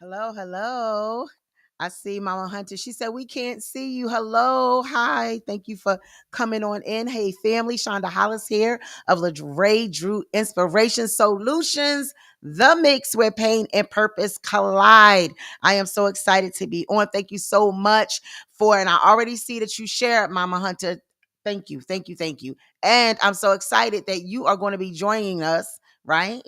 Hello, hello. I see Mama Hunter. She said, we can't see you. Hello. Hi. Thank you for coming on in. Hey, family. Shonda Hollis here of Ray Drew Inspiration Solutions, the mix where pain and purpose collide. I am so excited to be on. Thank you so much and I already see that you shared, Mama Hunter. Thank you. Thank you. Thank you. And I'm so excited that you are going to be joining us, right?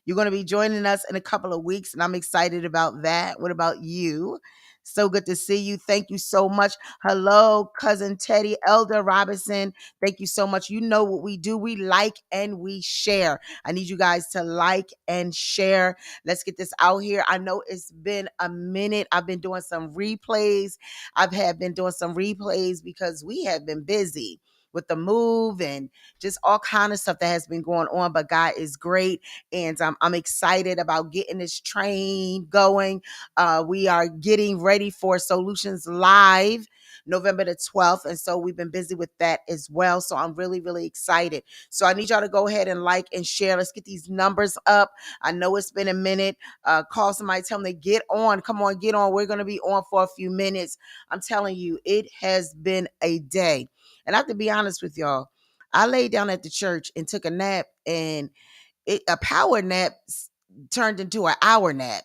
You're going to be joining us in a couple of weeks, and I'm excited about that. What about you? So good to see you. Thank you so much. Hello, cousin Teddy, Elder Robinson. Thank you so much. You know what we do. We like and we share. I need you guys to like and share. Let's get this out here. I know it's been a minute. I've been doing some replays. Been doing some replays because we have been busy with the move and just all kind of stuff that has been going on. But God is great. And I'm excited about getting this train going. We are getting ready for Soul-U-Tions Live November the 12th. And so we've been busy with that as well. So I'm really, really excited. So I need y'all to go ahead and like and share. Let's get these numbers up. I know it's been a minute. Call somebody, tell them to get on. Come on, get on. We're going to be on for a few minutes. I'm telling you, it has been a day. And I have to be honest with y'all. I laid down at the church and took a nap, and a power nap turned into an hour nap.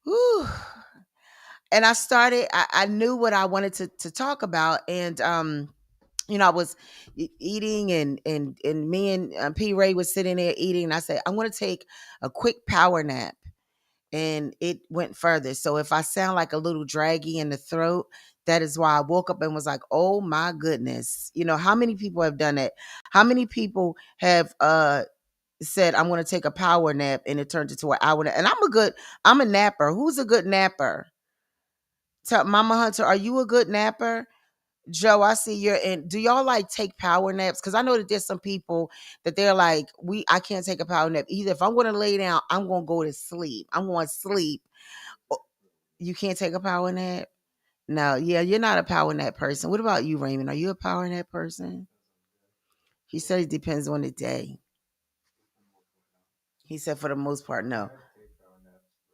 Whew. And I knew what I wanted to talk about. And, I was eating and me and P. Ray was sitting there eating. And I said, I'm going to take a quick power nap. And it went further. So if I sound like a little draggy in the throat, that is why I woke up and was like, oh my goodness. How many people have done it? How many people have said, I'm going to take a power nap, and it turned into an hour nap? And I'm a napper. Who's a good napper? Tell Mama Hunter, are you a good napper? Joe, I see you're in. Do y'all like take power naps? Because I know that there's some people that they're like, I can't take a power nap either. If I'm going to lay down, I'm going to go to sleep. I'm going to sleep. Oh, you can't take a power nap? No, yeah, you're not a power nap person. What about you, Raymond? Are you a power nap person? He said it depends on the day. He said for the most part, no.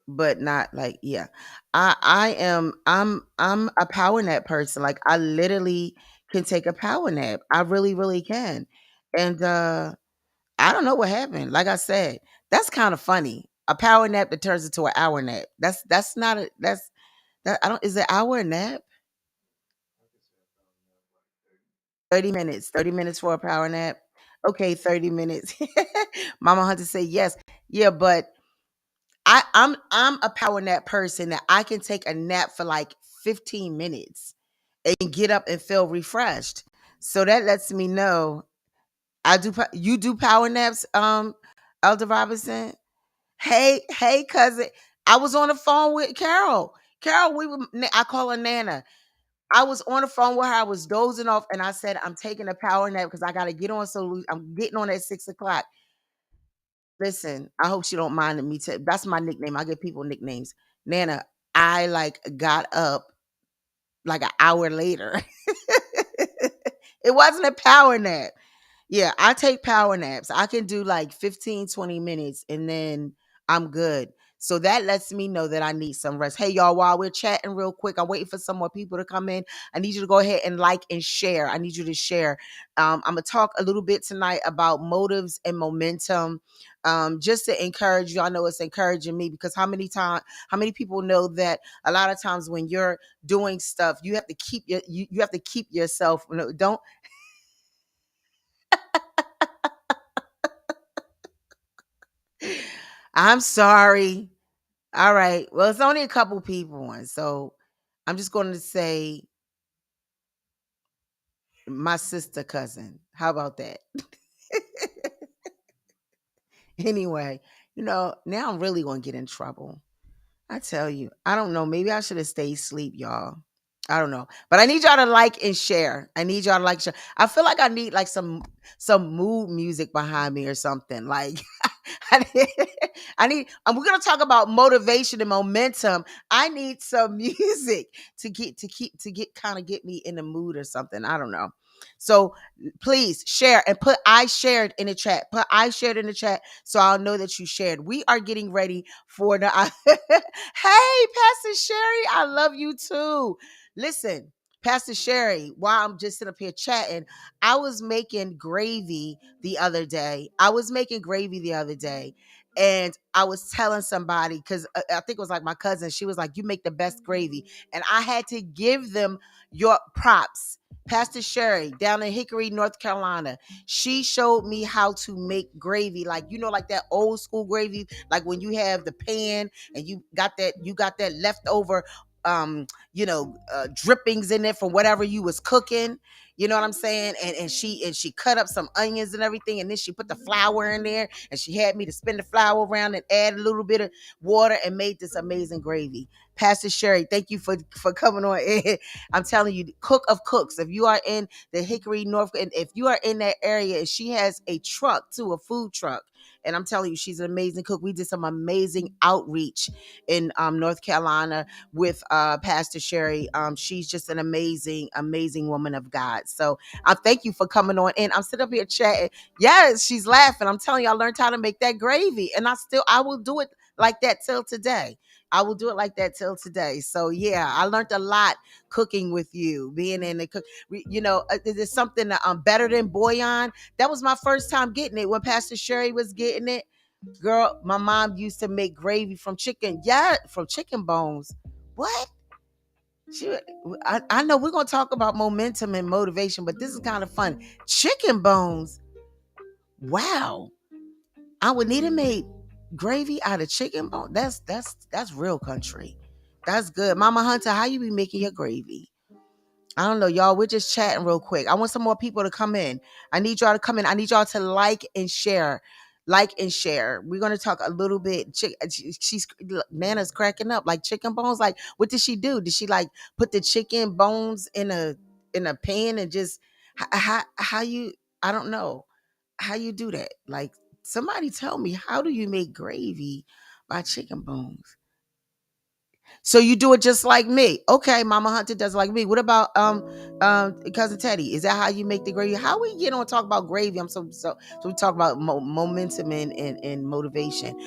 But not like, yeah. I'm a power nap person. Like, I literally can take a power nap. I really, really can. And I don't know what happened. Like I said, that's kind of funny. A power nap that turns into an hour nap. That's not a that's that I don't is it hour a nap? 30 minutes. 30 minutes for a power nap. Okay, 30 minutes. Mama Hunter say yes. Yeah, but I'm a power nap person that I can take a nap for like 15 minutes and get up and feel refreshed. So that lets me know you do power naps, Elder Robinson. Hey, cousin. I was on the phone with Carol. Carol, I call her Nana. I was on the phone with her. I was dozing off, and I said, "I'm taking a power nap because I got to get on. So I'm getting on at 6 o'clock." Listen, I hope she don't mind me. That's my nickname. I give people nicknames. Nana, I like got up like an hour later. It wasn't a power nap. Yeah, I take power naps. I can do like 15, 20 minutes and then I'm good. So that lets me know that I need some rest. Hey, y'all, while we're chatting real quick, I'm waiting for some more people to come in. I need you to go ahead and like and share. I need you to share. I'm going to talk a little bit tonight about motives and momentum. Just to encourage you. I know it's encouraging me because how many people know that a lot of times when you're doing stuff, you have to you have to keep yourself. Don't I'm sorry. All right. Well, it's only a couple people on, so I'm just going to say my sister cousin. How about that? Anyway, now I'm really going to get in trouble. I tell you, I don't know. Maybe I should have stayed asleep, y'all. I don't know. But I need y'all to like and share. I need y'all to like share. I feel like I need like some mood music behind me or something. Like I need, and we're gonna talk about motivation and momentum. I need some music to get kind of get me in the mood or something. I don't know. So please share and put I shared in the chat. Put I shared in the chat so I'll know that you shared. We are getting ready for the Hey, Pastor Sherry, I love you too. Listen, Pastor Sherry, while I'm just sitting up here chatting, I was making gravy the other day. And I was telling somebody because I think it was like my cousin. She was like, "You make the best gravy," and I had to give them your props. Pastor Sherry down in Hickory, North Carolina. She showed me how to make gravy, like like that old school gravy, like when you have the pan and you got that leftover drippings in it from whatever you was cooking. You know what I'm saying? And she cut up some onions and everything, and then she put the flour in there, and she had me to spin the flour around and add a little bit of water and made this amazing gravy. Pastor Sherry, thank you for coming on in. I'm telling you, cook of cooks. If you are in the Hickory North, and if you are in that area, and she has a truck too, a food truck. And I'm telling you, she's an amazing cook. We did some amazing outreach in North Carolina with Pastor Sherry. She's just an amazing, amazing woman of God. So I thank you for coming on in. I'm sitting up here chatting. Yes, she's laughing. I'm telling you, I learned how to make that gravy, and I will do it like that till today. I will do it like that till today. So yeah, I learned a lot cooking with you, being in the cook. There's something better than bouillon. That was my first time getting it when Pastor Sherry was getting it. Girl, my mom used to make gravy from chicken. Yeah, from chicken bones. What? She, I know we're gonna talk about momentum and motivation, but this is kind of fun. Chicken bones. Wow. I would need to make gravy out of chicken bone. That's real country. That's good. Mama Hunter, how you be making your gravy? I don't know, y'all. We're just chatting real quick. I want some more people to come in. I need y'all to come in. I need y'all to like and share. Like and share. We're gonna talk a little bit. She's Nana's cracking up. Like chicken bones. Like, what did she do? Did she like put the chicken bones in a pan and just how you? I don't know how you do that. Like, somebody tell me, how do you make gravy by chicken bones? So you do it just like me. Okay, Mama Hunter does like me. What about cousin Teddy? Is that how you make the gravy? How we get on talk about gravy? So we talk about momentum and motivation.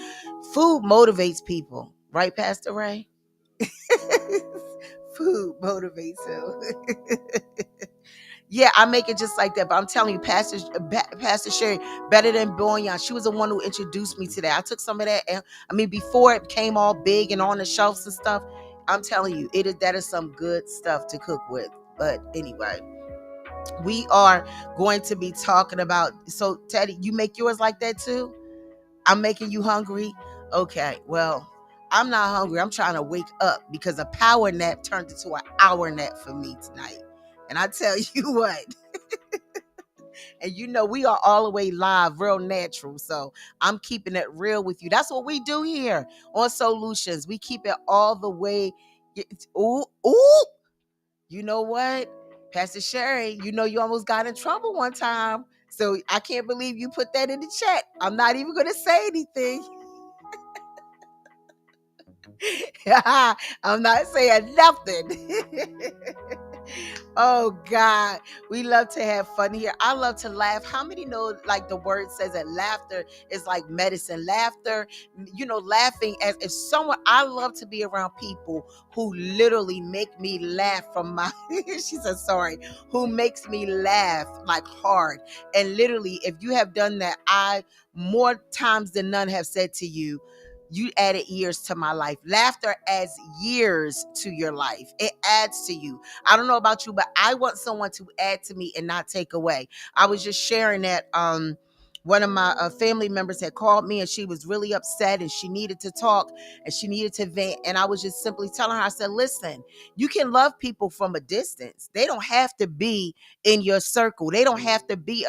Food motivates people, right, Pastor Ray? Food motivates him. Yeah, I make it just like that. But I'm telling you, Pastor Sherry, better than bouillon. She was the one who introduced me to that. I took some of that, and I mean, before it became all big and on the shelves and stuff. I'm telling you, that is some good stuff to cook with. But anyway, we are going to be talking about. So, Teddy, you make yours like that too? I'm making you hungry. Okay, well, I'm not hungry. I'm trying to wake up because a power nap turned into an hour nap for me tonight. And I tell you what. And we are all the way live, real natural. So I'm keeping it real with you. That's what we do here on Soul-U-Tions. We keep it all the way. Ooh, ooh. You know what? Pastor Sherry, you almost got in trouble one time. So I can't believe you put that in the chat. I'm not even going to say anything. I'm not saying nothing. Oh God, we love to have fun here. I love to laugh. How many know, like the word says, that laughter is like medicine? Laughter, laughing as if someone. I love to be around people who literally make me laugh from my. She said, "Sorry," who makes me laugh like hard. And literally, if you have done that, I more times than none have said to you, you added years to my life. Laughter adds years to your life. It adds to you. I don't know about you, but I want someone to add to me and not take away. I was just sharing that one of my family members had called me, and she was really upset, and she needed to talk, and she needed to vent. And I was just simply telling her, I said, listen, you can love people from a distance. They don't have to be in your circle. They don't have to be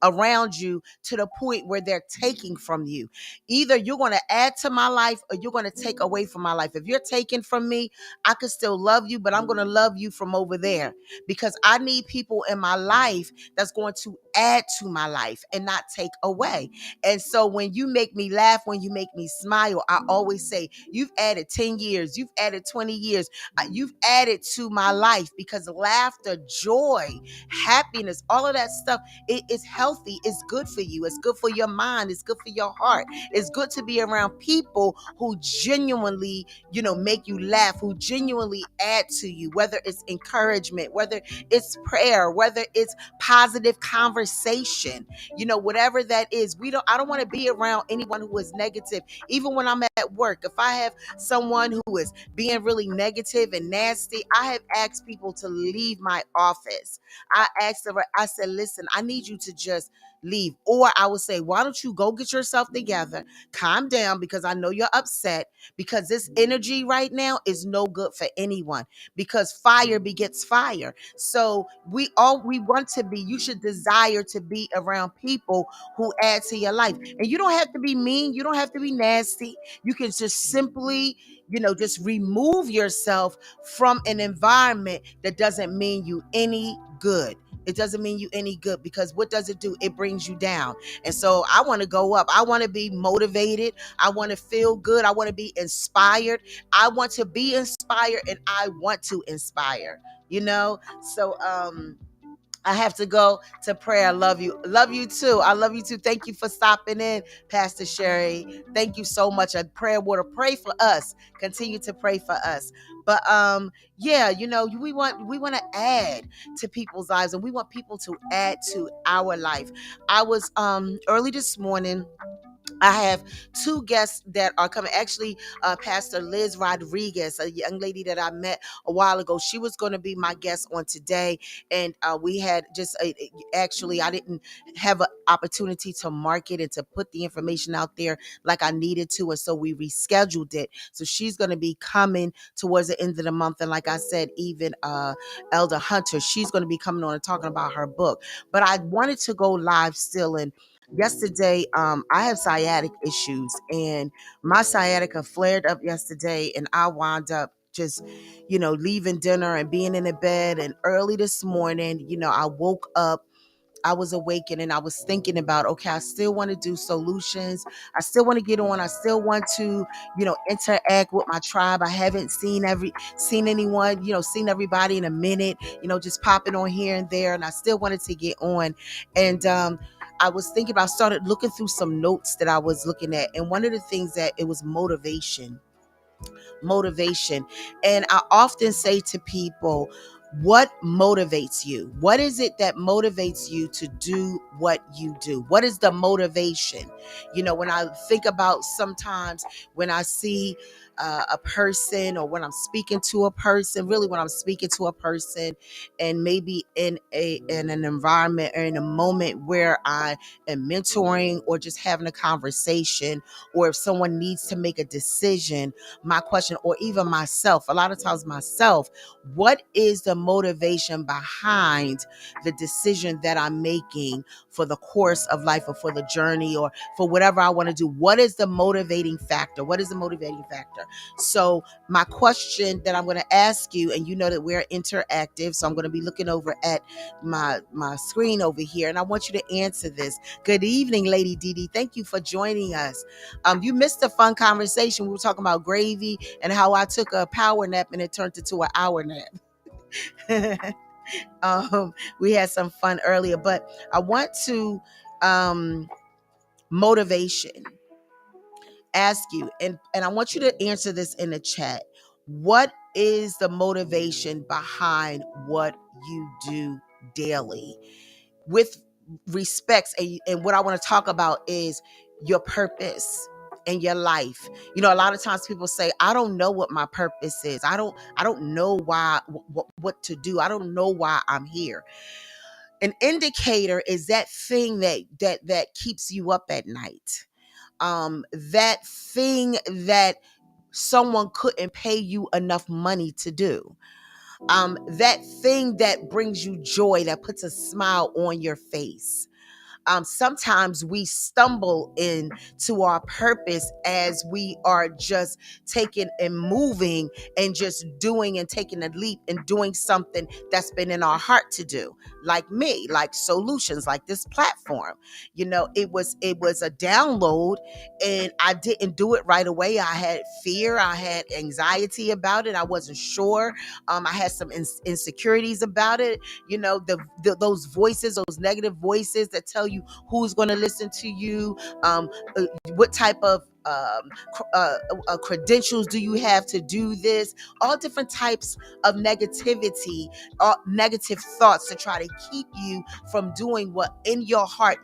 around you to the point where they're taking from you. Either you're going to add to my life or you're going to take away from my life. If you're taking from me, I could still love you, but I'm going to love you from over there, because I need people in my life that's going to add to my life and not take away. And so when you make me laugh, when you make me smile, I always say, you've added 10 years, you've added 20 years, you've added to my life, because laughter, joy, happiness, all of that stuff, it is healthy. It's good for you. It's good for your mind. It's good for your heart. It's good to be around people who genuinely, make you laugh, who genuinely add to you, whether it's encouragement, whether it's prayer, whether it's positive conversation, whatever that is. I don't want to be around anyone who is negative. Even when I'm at work, if I have someone who is being really negative and nasty, I have asked people to leave my office. I said, listen, I need you to just leave. Or I would say, why don't you go get yourself together, calm down, because I know you're upset, because this energy right now is no good for anyone, because fire begets fire. So we want to be, you should desire to be around people who add to your life. And you don't have to be mean, you don't have to be nasty. You can just simply, just remove yourself from an environment that doesn't mean you any good. It doesn't mean you any good, because what does it do? It brings you down. And so I want to go up. I want to be motivated. I want to feel good. I want to be inspired. I want to be inspired, and I want to inspire, So I have to go to prayer. I love you. Love you too. I love you too. Thank you for stopping in, Pastor Sherry. Thank you so much. A prayer water. Pray for us. Continue to pray for us. But yeah, we want to add to people's lives, and we want people to add to our life. I was early this morning, I have two guests that are coming. Actually, Pastor Liz Rodriguez, a young lady that I met a while ago, she was going to be my guest on today. And we had just, actually, I didn't have an opportunity to market and to put the information out there like I needed to. And so we rescheduled it. So she's going to be coming towards the end of the month. And like I said, even Elder Hunter, she's going to be coming on and talking about her book. But I wanted to go live still. And yesterday, I have sciatic issues, and my sciatica flared up yesterday, and I wound up just, leaving dinner and being in the bed. And early this morning, I woke up, I was awakened, and I was thinking about, okay, I still want to do Soul-U-Tions. I still want to get on. I still want to, interact with my tribe. I haven't seen anyone, seen everybody in a minute, just popping on here and there. And I still wanted to get on. And I was thinking about, started looking through some notes that I was looking at. And one of the things that it was motivation. And I often say to people, What motivates you? What is it that motivates you to do what you do? What is the motivation? When I think about sometimes when I see a person, or when I'm speaking to a person, really when I'm speaking to a person, and maybe in an environment or in a moment where I am mentoring or just having a conversation, or if someone needs to make a decision, my question, or even myself, a lot of times myself, what is the motivation behind the decision that I'm making for the course of life, or for the journey, or for whatever I want to do? What is the motivating factor? What is the motivating factor? So my question that I'm going to ask you, and you know that we're interactive, so I'm going to be looking over at my screen over here, and I want you to answer this. Good evening, Lady Dee. Thank you for joining us. You missed a fun conversation. We were talking about gravy and how I took a power nap and it turned into an hour nap. We had some fun earlier, but I want to motivation ask you, and I want you to answer this in the chat. What is the motivation behind what you do daily? With respects, and what I want to talk about is your purpose in your life. A lot of times people say, I don't know what my purpose is. I don't know why, what to do. I don't know why I'm here. An indicator is that thing that keeps you up at night. That thing that someone couldn't pay you enough money to do. That thing that brings you joy, that puts a smile on your face. Sometimes we stumble into our purpose as we are just taking and moving and just doing and taking a leap and doing something that's been in our heart to do. Like me, like Soul-U-Tions, like this platform. It was a download, and I didn't do it right away. I had fear, I had anxiety about it. I wasn't sure. I had some insecurities about it. Those voices, those negative voices that tell you who's going to listen to you, what type of credentials do you have to do this, all different types of negativity, negative thoughts to try to keep you from doing what in your heart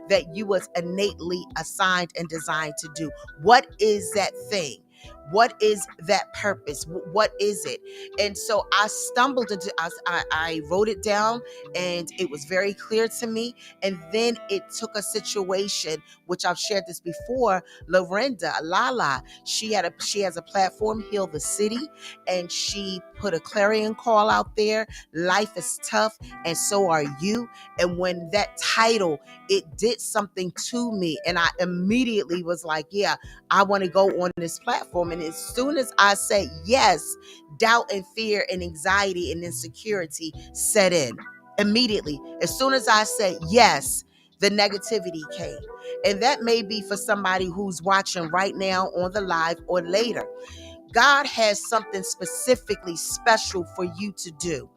that you was innately assigned and designed to do. What is that thing? What is that purpose? What is it? And so I stumbled into, I wrote it down, and it was very clear to me. And then it took a situation, which I've shared this before. Lala, she has a platform, Heal the City, and she put a clarion call out there. Life is tough, and so are you. And when that title, it did something to me, and I immediately was like, yeah, I want to go on this platform. And as soon as I said yes, doubt and fear and anxiety and insecurity set in immediately. As soon as I said yes, the negativity came. And that may be for somebody who's watching right now on the live or later. God has something specifically special for you to do.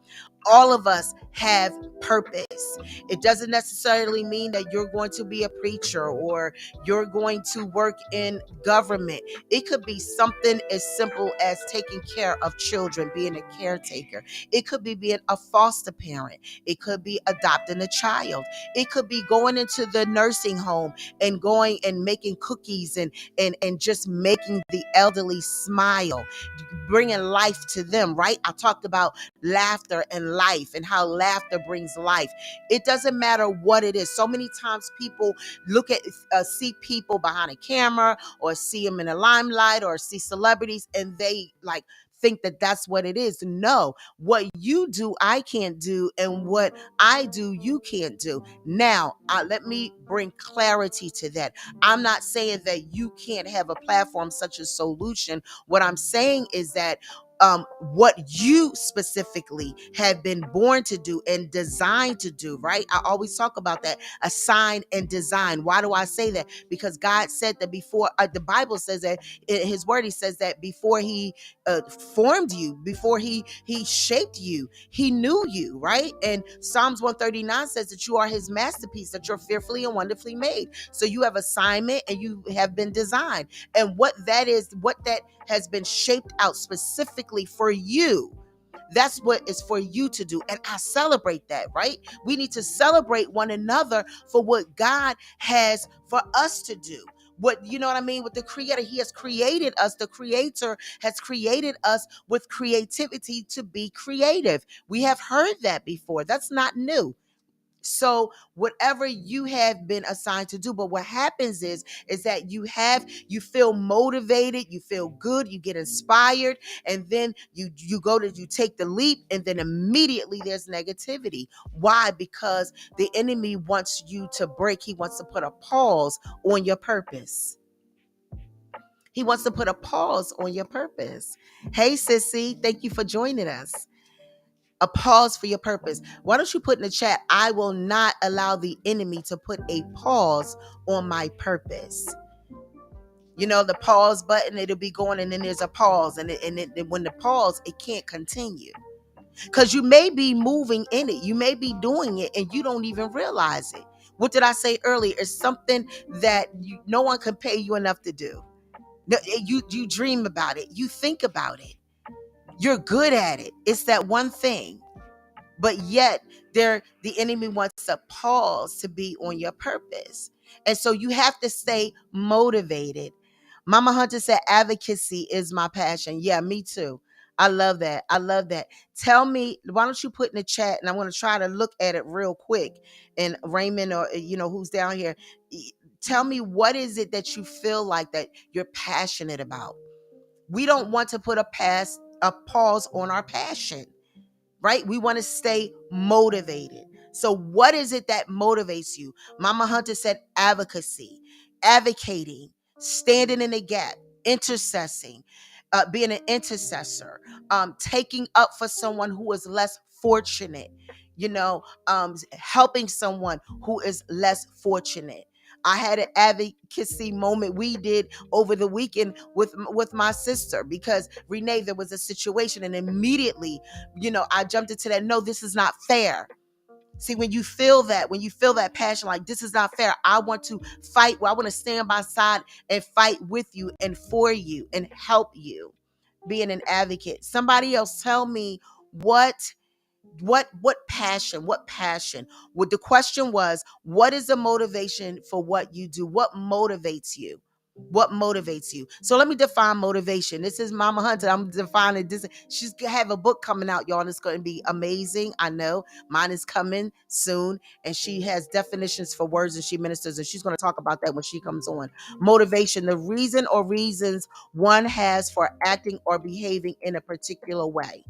All of us have purpose. It doesn't necessarily mean that you're going to be a preacher or you're going to work in government. It could be something as simple as taking care of children, being a caretaker. It could be being a foster parent. It could be adopting a child. It could be going into the nursing home and going and making cookies and just making the elderly smile, bringing life to them, right? I talked about laughter and life and how laughter brings life. It doesn't matter what it is. So many times people look at, see people behind a camera or see them in a limelight or see celebrities, and they like think that that's what it is. No, what you do, I can't do, and what I do, you can't do. Now, let me bring clarity to that. I'm not saying that you can't have a platform such as Soul-U-Tions. What I'm saying is that what you specifically have been born to do and designed to do, right? I always talk about that, assign and design. Why do I say that? Because God said that before, the Bible says that in his word, he says that before he formed you, before he shaped you, he knew you, right? And Psalms 139 says that you are his masterpiece, that you're fearfully and wonderfully made. So you have assignment and you have been designed. And what that is, what that has been shaped out specifically for you, That's what is for you to do. And I celebrate that, right? We need to celebrate one another for what God has for us to do. What, you know what I mean? With the creator, he has created us. The creator has created us with creativity to be creative. We have heard that before. That's not new. So whatever you have been assigned to do, but what happens is that you feel motivated, you feel good, you get inspired, and then you take the leap, and then immediately there's negativity. Why? Because the enemy wants you to break. He wants to put a pause on your purpose. He wants to put a pause on your purpose. Hey sissy, thank you for joining us. A pause for your purpose. Why don't you put in the chat, I will not allow the enemy to put a pause on my purpose. You know, the pause button, it'll be going, and then there's a pause. When the pause, it can't continue. Because you may be moving in it. You may be doing it, and you don't even realize it. What did I say earlier? It's something that no one can pay you enough to do. You dream about it. You think about it. You're good at it. It's that one thing. But yet the enemy wants a pause to be on your purpose. And so you have to stay motivated. Mama Hunter said advocacy is my passion. Yeah, me too. I love that. I love that. Tell me, why don't you put in the chat, and I'm going to try to look at it real quick. And Raymond, or who's down here, tell me, what is it that you feel like that you're passionate about? We don't want to put a pause on our passion, right? We want to stay motivated. So what is it that motivates you? Mama Hunter said advocacy, advocating, standing in the gap, intercessing, being an intercessor, taking up for someone who is less fortunate, helping someone who is less fortunate. I had an advocacy moment we did over the weekend with my sister, because Renee, there was a situation, and immediately, I jumped into that. No, this is not fair. See, when you feel that passion, like, this is not fair, I want to fight. Well, I want to stand by side and fight with you and for you and help you. Being an advocate. Somebody else tell me, what passion. What the question was, what is the motivation for what you do? What motivates you? So let me define motivation. This is Mama Hunter. I'm defining this. She's gonna have a book coming out, y'all, and it's going to be amazing. I know mine is coming soon, and she has definitions for words, and she ministers, and she's going to talk about that when she comes on. Motivation: the reason or reasons one has for acting or behaving in a particular way,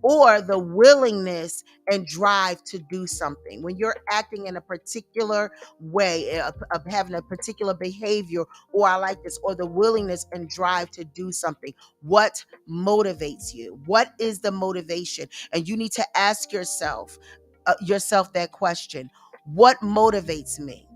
or the willingness and drive to do something. When you're acting in a particular way, of having a particular behavior, or I like this, or the willingness and drive to do something, what motivates you? What is the motivation? And you need to ask yourself that question. What motivates me?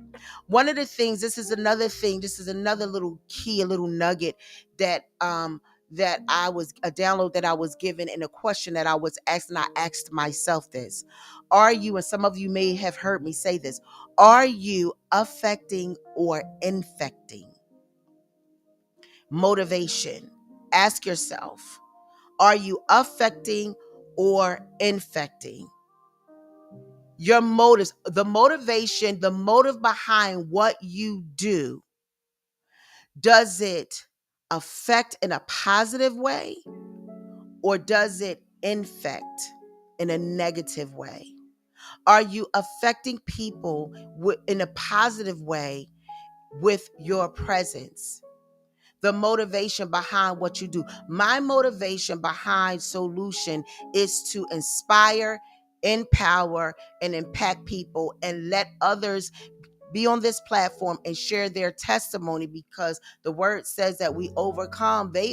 One of the things, this is another little key, a little nugget that I was a download that I was given, in a question that I was asked, and I asked myself this. Are you, and some of you may have heard me say this, are you affecting or infecting? Motivation. Ask yourself, are you affecting or infecting? Your motives, the motivation, the motive behind what you do, does it affect in a positive way, or does it infect in a negative way? Are you affecting people in a positive way with your presence? The motivation behind what you do. My motivation behind Soul-U-Tions is to inspire, empower, and impact people, and let others be on this platform and share their testimony, because the word says that they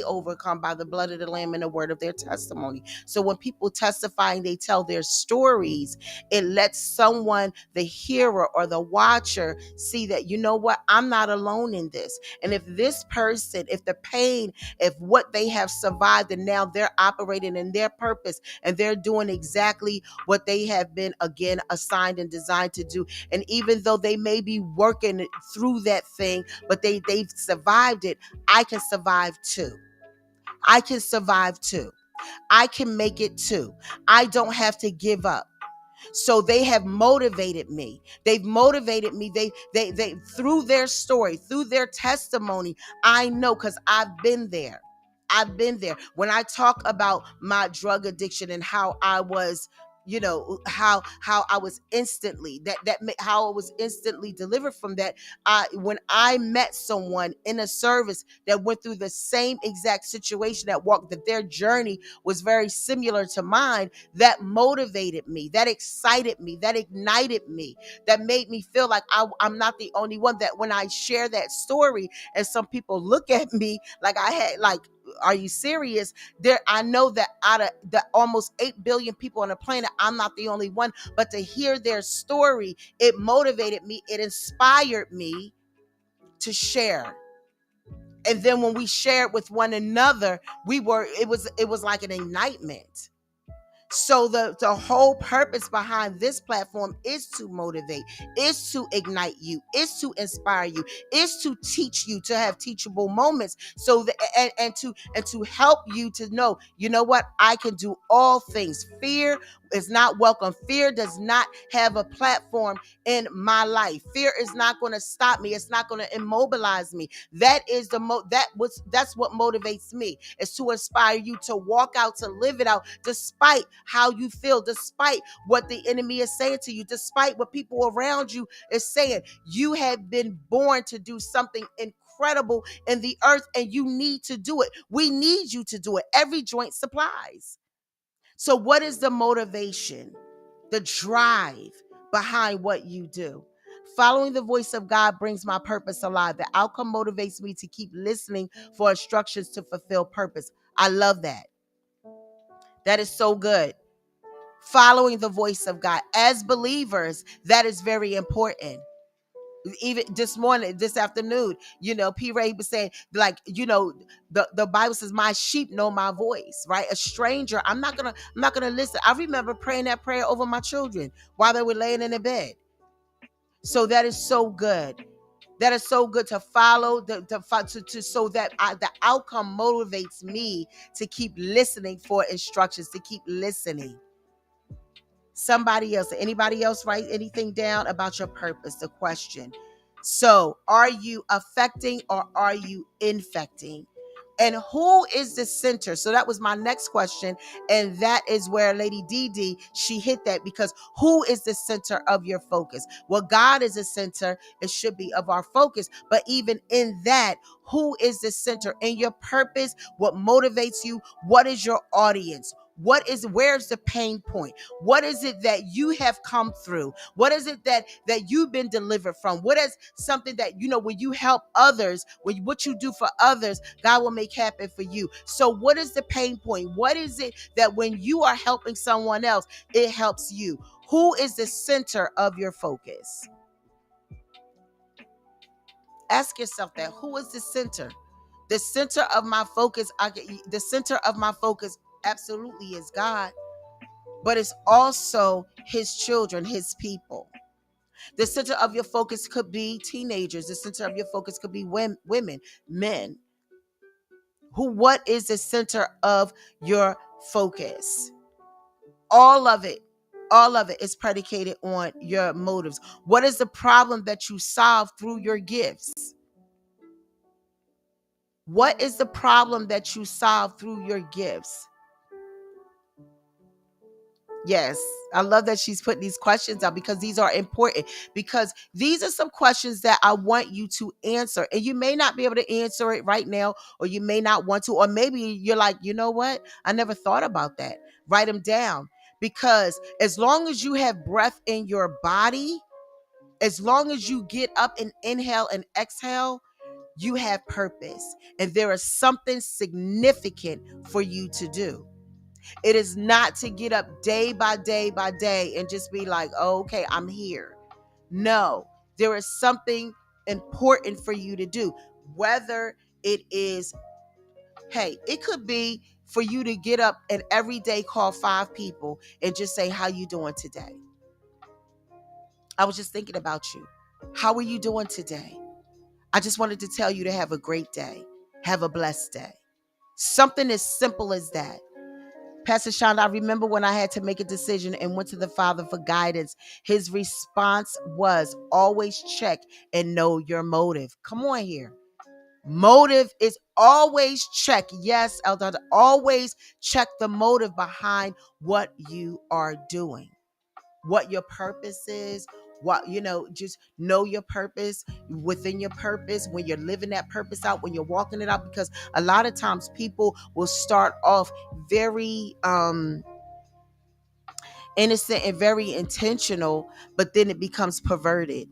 overcome by the blood of the Lamb and the word of their testimony. So when people testify and they tell their stories, it lets someone, the hearer or the watcher, see that, you know what, I'm not alone in this. And if this person, if the pain, if what they have survived, and now they're operating in their purpose, and they're doing exactly what they have been, again, assigned and designed to do. And even though they may be working through that thing, but they've survived it, I can survive too. I can make it too. I don't have to give up. So they have motivated me. They've motivated me. They through their story, through their testimony, I know, because I've been there. I've been there. When I talk about my drug addiction and how I was, how I was instantly how I was instantly delivered from that. When I met someone in a service that went through the same exact situation, that their journey was very similar to mine, that motivated me, that excited me, that ignited me, that made me feel like I'm not the only one. That when I share that story and some people look at me like I had, like, are you serious? There, I know that out of the almost 8 billion people on the planet, I'm not the only one. But to hear their story, it motivated me, it inspired me to share. And then when we shared with one another, it was like an ignitement. So the whole purpose behind this platform is to motivate, is to ignite you, is to inspire you, is to teach you, to have teachable moments, so that and to help you to know, you know what, I can do all things. Fear is not welcome. Fear does not have a platform in my life. Fear is not going to stop me. It's not going to immobilize me. That is that's what motivates me, is to inspire you to walk out, to live it out, despite how you feel, despite what the enemy is saying to you, despite what people around you is saying. You have been born to do something incredible in the earth, and you need to do it. We need you to do it. Every joint supplies. So what is the motivation, the drive behind what you do? Following the voice of God brings my purpose alive. The outcome motivates me to keep listening for instructions to fulfill purpose. I love that. That is so good. Following the voice of God as believers, that is very important. Even this afternoon, P. Ray was saying, like, the Bible says, my sheep know my voice, right? A stranger, I'm not gonna listen. I remember praying that prayer over my children while they were laying in the bed. So that is so good. That is so good to follow so that the outcome motivates me to keep listening for instructions, to keep listening. Somebody else, anybody else write anything down about your purpose? The question. So, are you affecting or are you infecting? And who is the center? So that was my next question. And that is where Lady Dee, she hit that, because who is the center of your focus? Well, God is the center. It should be of our focus. But even in that, who is the center? In your purpose, what motivates you? What is your audience? Where's the pain point? What is it that you have come through? What is it that you've been delivered from? What is something that, when you help others, what you do for others, God will make happen for you. So what is the pain point? What is it that when you are helping someone else, it helps you? Who is the center of your focus? Ask yourself that. Who is the center? The center of my focus, the center of my focus absolutely is God, but it's also his children, his people. The center of your focus could be teenagers. The center of your focus could be women, men. What is the center of your focus? All of it. All of it is predicated on your motives. What is the problem that you solve through your gifts? What is the problem that you solve through your gifts? Yes, I love that she's putting these questions out, because these are important, because these are some questions that I want you to answer. And you may not be able to answer it right now, or you may not want to, or maybe you're like, you know what? I never thought about that. Write them down, because as long as you have breath in your body, as long as you get up and inhale and exhale, you have purpose, and there is something significant for you to do. It is not to get up day by day by day and just be like, oh, okay, I'm here. No, there is something important for you to do. Whether it is, hey, it could be for you to get up and every day call 5 people and just say, how you doing today? I was just thinking about you. How are you doing today? I just wanted to tell you to have a great day. Have a blessed day. Something as simple as that. Pastor Shonda, I remember when I had to make a decision and went to the Father for guidance. His response was always check and know your motive. Come on here. Motive is always check. Yes, Elder, always check the motive behind what you are doing, what your purpose is. Just know your purpose within your purpose when you're living that purpose out, when you're walking it out, because a lot of times people will start off very innocent and very intentional, but then it becomes perverted.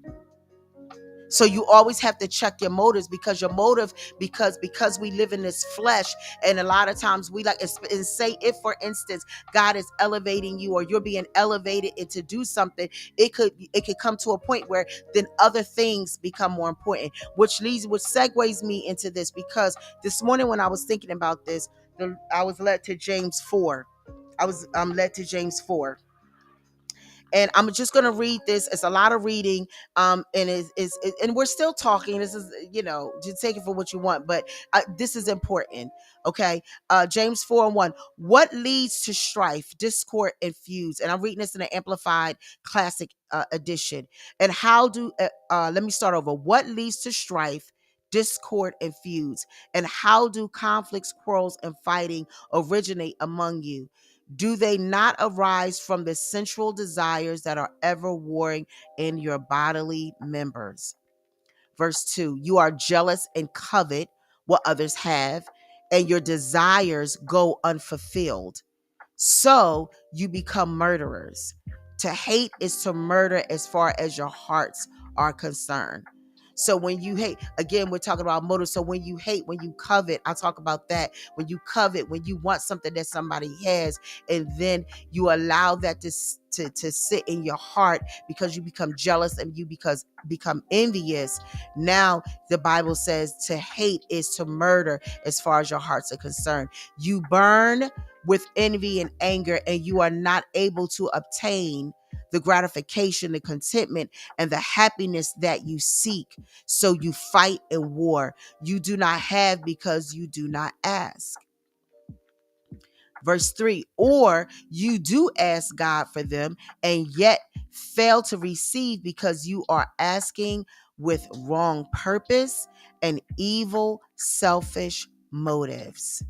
So you always have to check your motives, because your motive, because we live in this flesh, and a lot of times we like, and say if for instance God is elevating you or you're being elevated and to do something, it could come to a point where then other things become more important, which segues me into this, because this morning when I was thinking about this, I was led to James 4. I was led to James 4. And I'm just going to read this. It's a lot of reading, and and we're still talking. This is, just take it for what you want, but this is important. Okay, James 4:1. What leads to strife, discord, and feuds? And I'm reading this in an amplified classic edition. And how do? Let me start over. What leads to strife, discord, and feuds? And how do conflicts, quarrels, and fighting originate among you? Do they not arise from the sensual desires that are ever warring in your bodily members? Verse 2, you are jealous and covet what others have, and your desires go unfulfilled. So you become murderers. To hate is to murder as far as your hearts are concerned. So when you hate, again, we're talking about motive. So when you hate, when you covet, I'll talk about that. When you covet, when you want something that somebody has, and then you allow that to sit in your heart because you become jealous and you become envious. Now the Bible says to hate is to murder as far as your hearts are concerned. You burn with envy and anger, and you are not able to obtain the gratification, the contentment, and the happiness that you seek. So you fight and war. You do not have because you do not ask. Verse 3, or you do ask God for them and yet fail to receive because you are asking with wrong purpose and evil, selfish motives.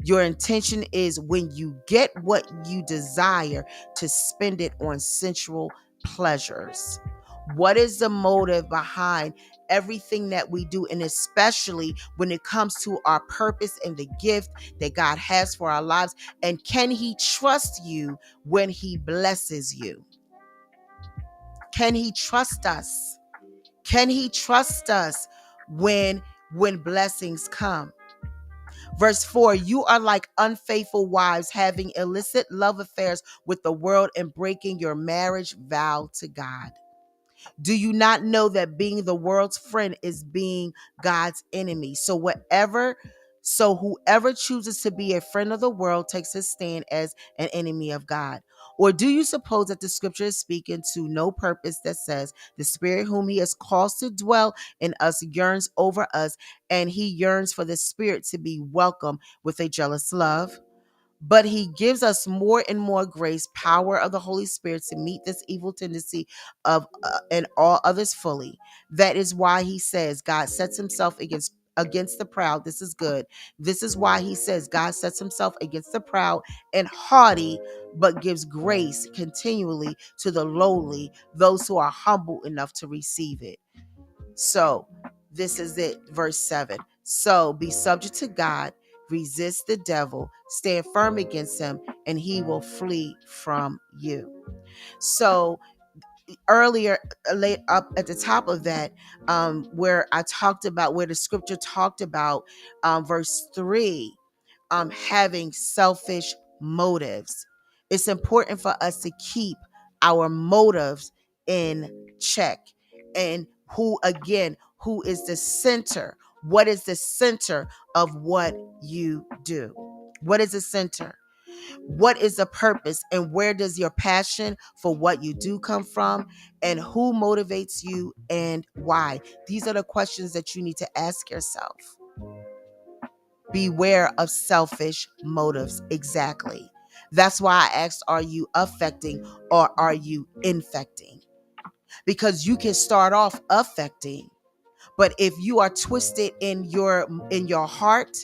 Your intention is, when you get what you desire, to spend it on sensual pleasures. What is the motive behind everything that we do? And especially when it comes to our purpose and the gift that God has for our lives. And can He trust you when He blesses you? Can He trust us? Can He trust us when blessings come? Verse 4, you are like unfaithful wives, having illicit love affairs with the world and breaking your marriage vow to God. Do you not know that being the world's friend is being God's enemy? So whoever chooses to be a friend of the world takes his stand as an enemy of God. Or do you suppose that the scripture is speaking to no purpose that says the Spirit whom He has caused to dwell in us yearns over us, and He yearns for the Spirit to be welcomed with a jealous love? But He gives us more and more grace, power of the Holy Spirit to meet this evil tendency of and all others fully. That is why He says God sets Himself against the proud. This is good. This is why He says God sets Himself against the proud and haughty, but gives grace continually to the lowly, those who are humble enough to receive it. So this is it, verse 7. So be subject to God, resist the devil, stand firm against him, and he will flee from you. So earlier, late up at the top of that, where I talked about, where the scripture talked about verse 3, having selfish motives. It's important for us to keep our motives in check. And who is the center? What is the center of what you do? What is the center? What is the purpose, and where does your passion for what you do come from, and who motivates you and why? These are the questions that you need to ask yourself. Beware of selfish motives. Exactly. That's why I asked, are you affecting or are you infecting? Because you can start off affecting, but if you are twisted in your heart,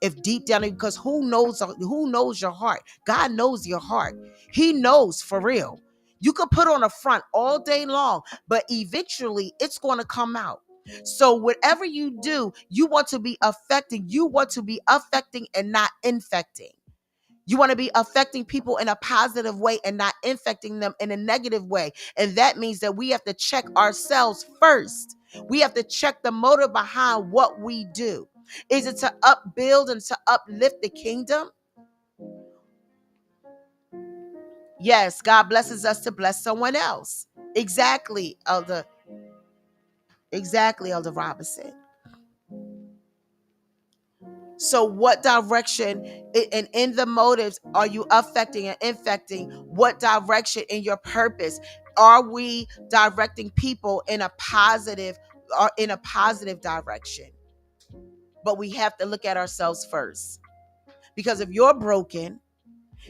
if deep down, because who knows your heart? God knows your heart. He knows for real. You could put on a front all day long, but eventually it's going to come out. So whatever you do, you want to be affecting. You want to be affecting and not infecting. You want to be affecting people in a positive way and not infecting them in a negative way. And that means that we have to check ourselves first. We have to check the motive behind what we do. Is it to upbuild and to uplift the kingdom? Yes, God blesses us to bless someone else. Exactly, Elder. Exactly, Elder Robinson. So, what direction and in the motives are you affecting and infecting? What direction in your purpose are we directing people in a positive or in a positive direction? But we have to look at ourselves first, because if you're broken,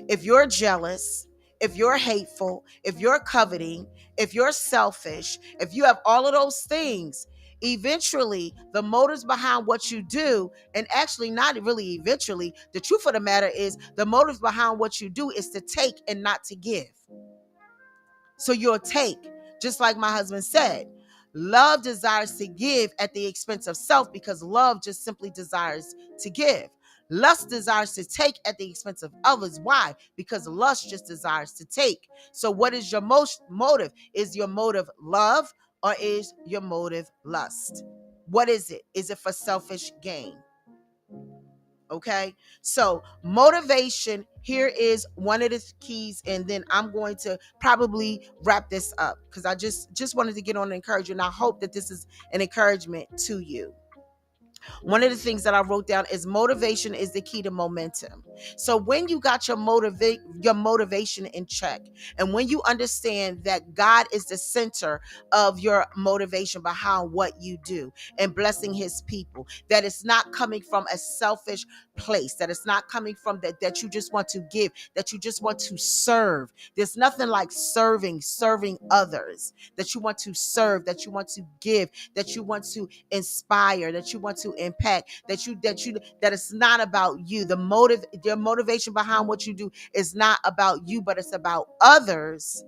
if you're jealous, if you're hateful, if you're coveting, if you're selfish, if you have all of those things, eventually the motives behind what you do, and actually not really eventually, the truth of the matter is the motives behind what you do is to take and not to give. So you'll take, just like my husband said, love desires to give at the expense of self, because love just simply desires to give. Lust desires to take at the expense of others. Why? Because lust just desires to take. So what is your most motive? Is your motive love or is your motive lust? What is it? Is it for selfish gain? Okay, so motivation here is one of the keys, and then I'm going to probably wrap this up because I just wanted to get on and encourage you, and I hope that this is an encouragement to you. One of the things that I wrote down is motivation is the key to momentum. So when you got your motivation in check, and when you understand that God is the center of your motivation behind what you do and blessing his people, that it's not coming from a selfish place, that it's not coming from that you just want to give, that you just want to serve. There's nothing like serving others, that you want to serve, that you want to give, that you want to inspire, that you want to impact, that it's not about you. Your motivation behind what you do is not about you, but it's about others.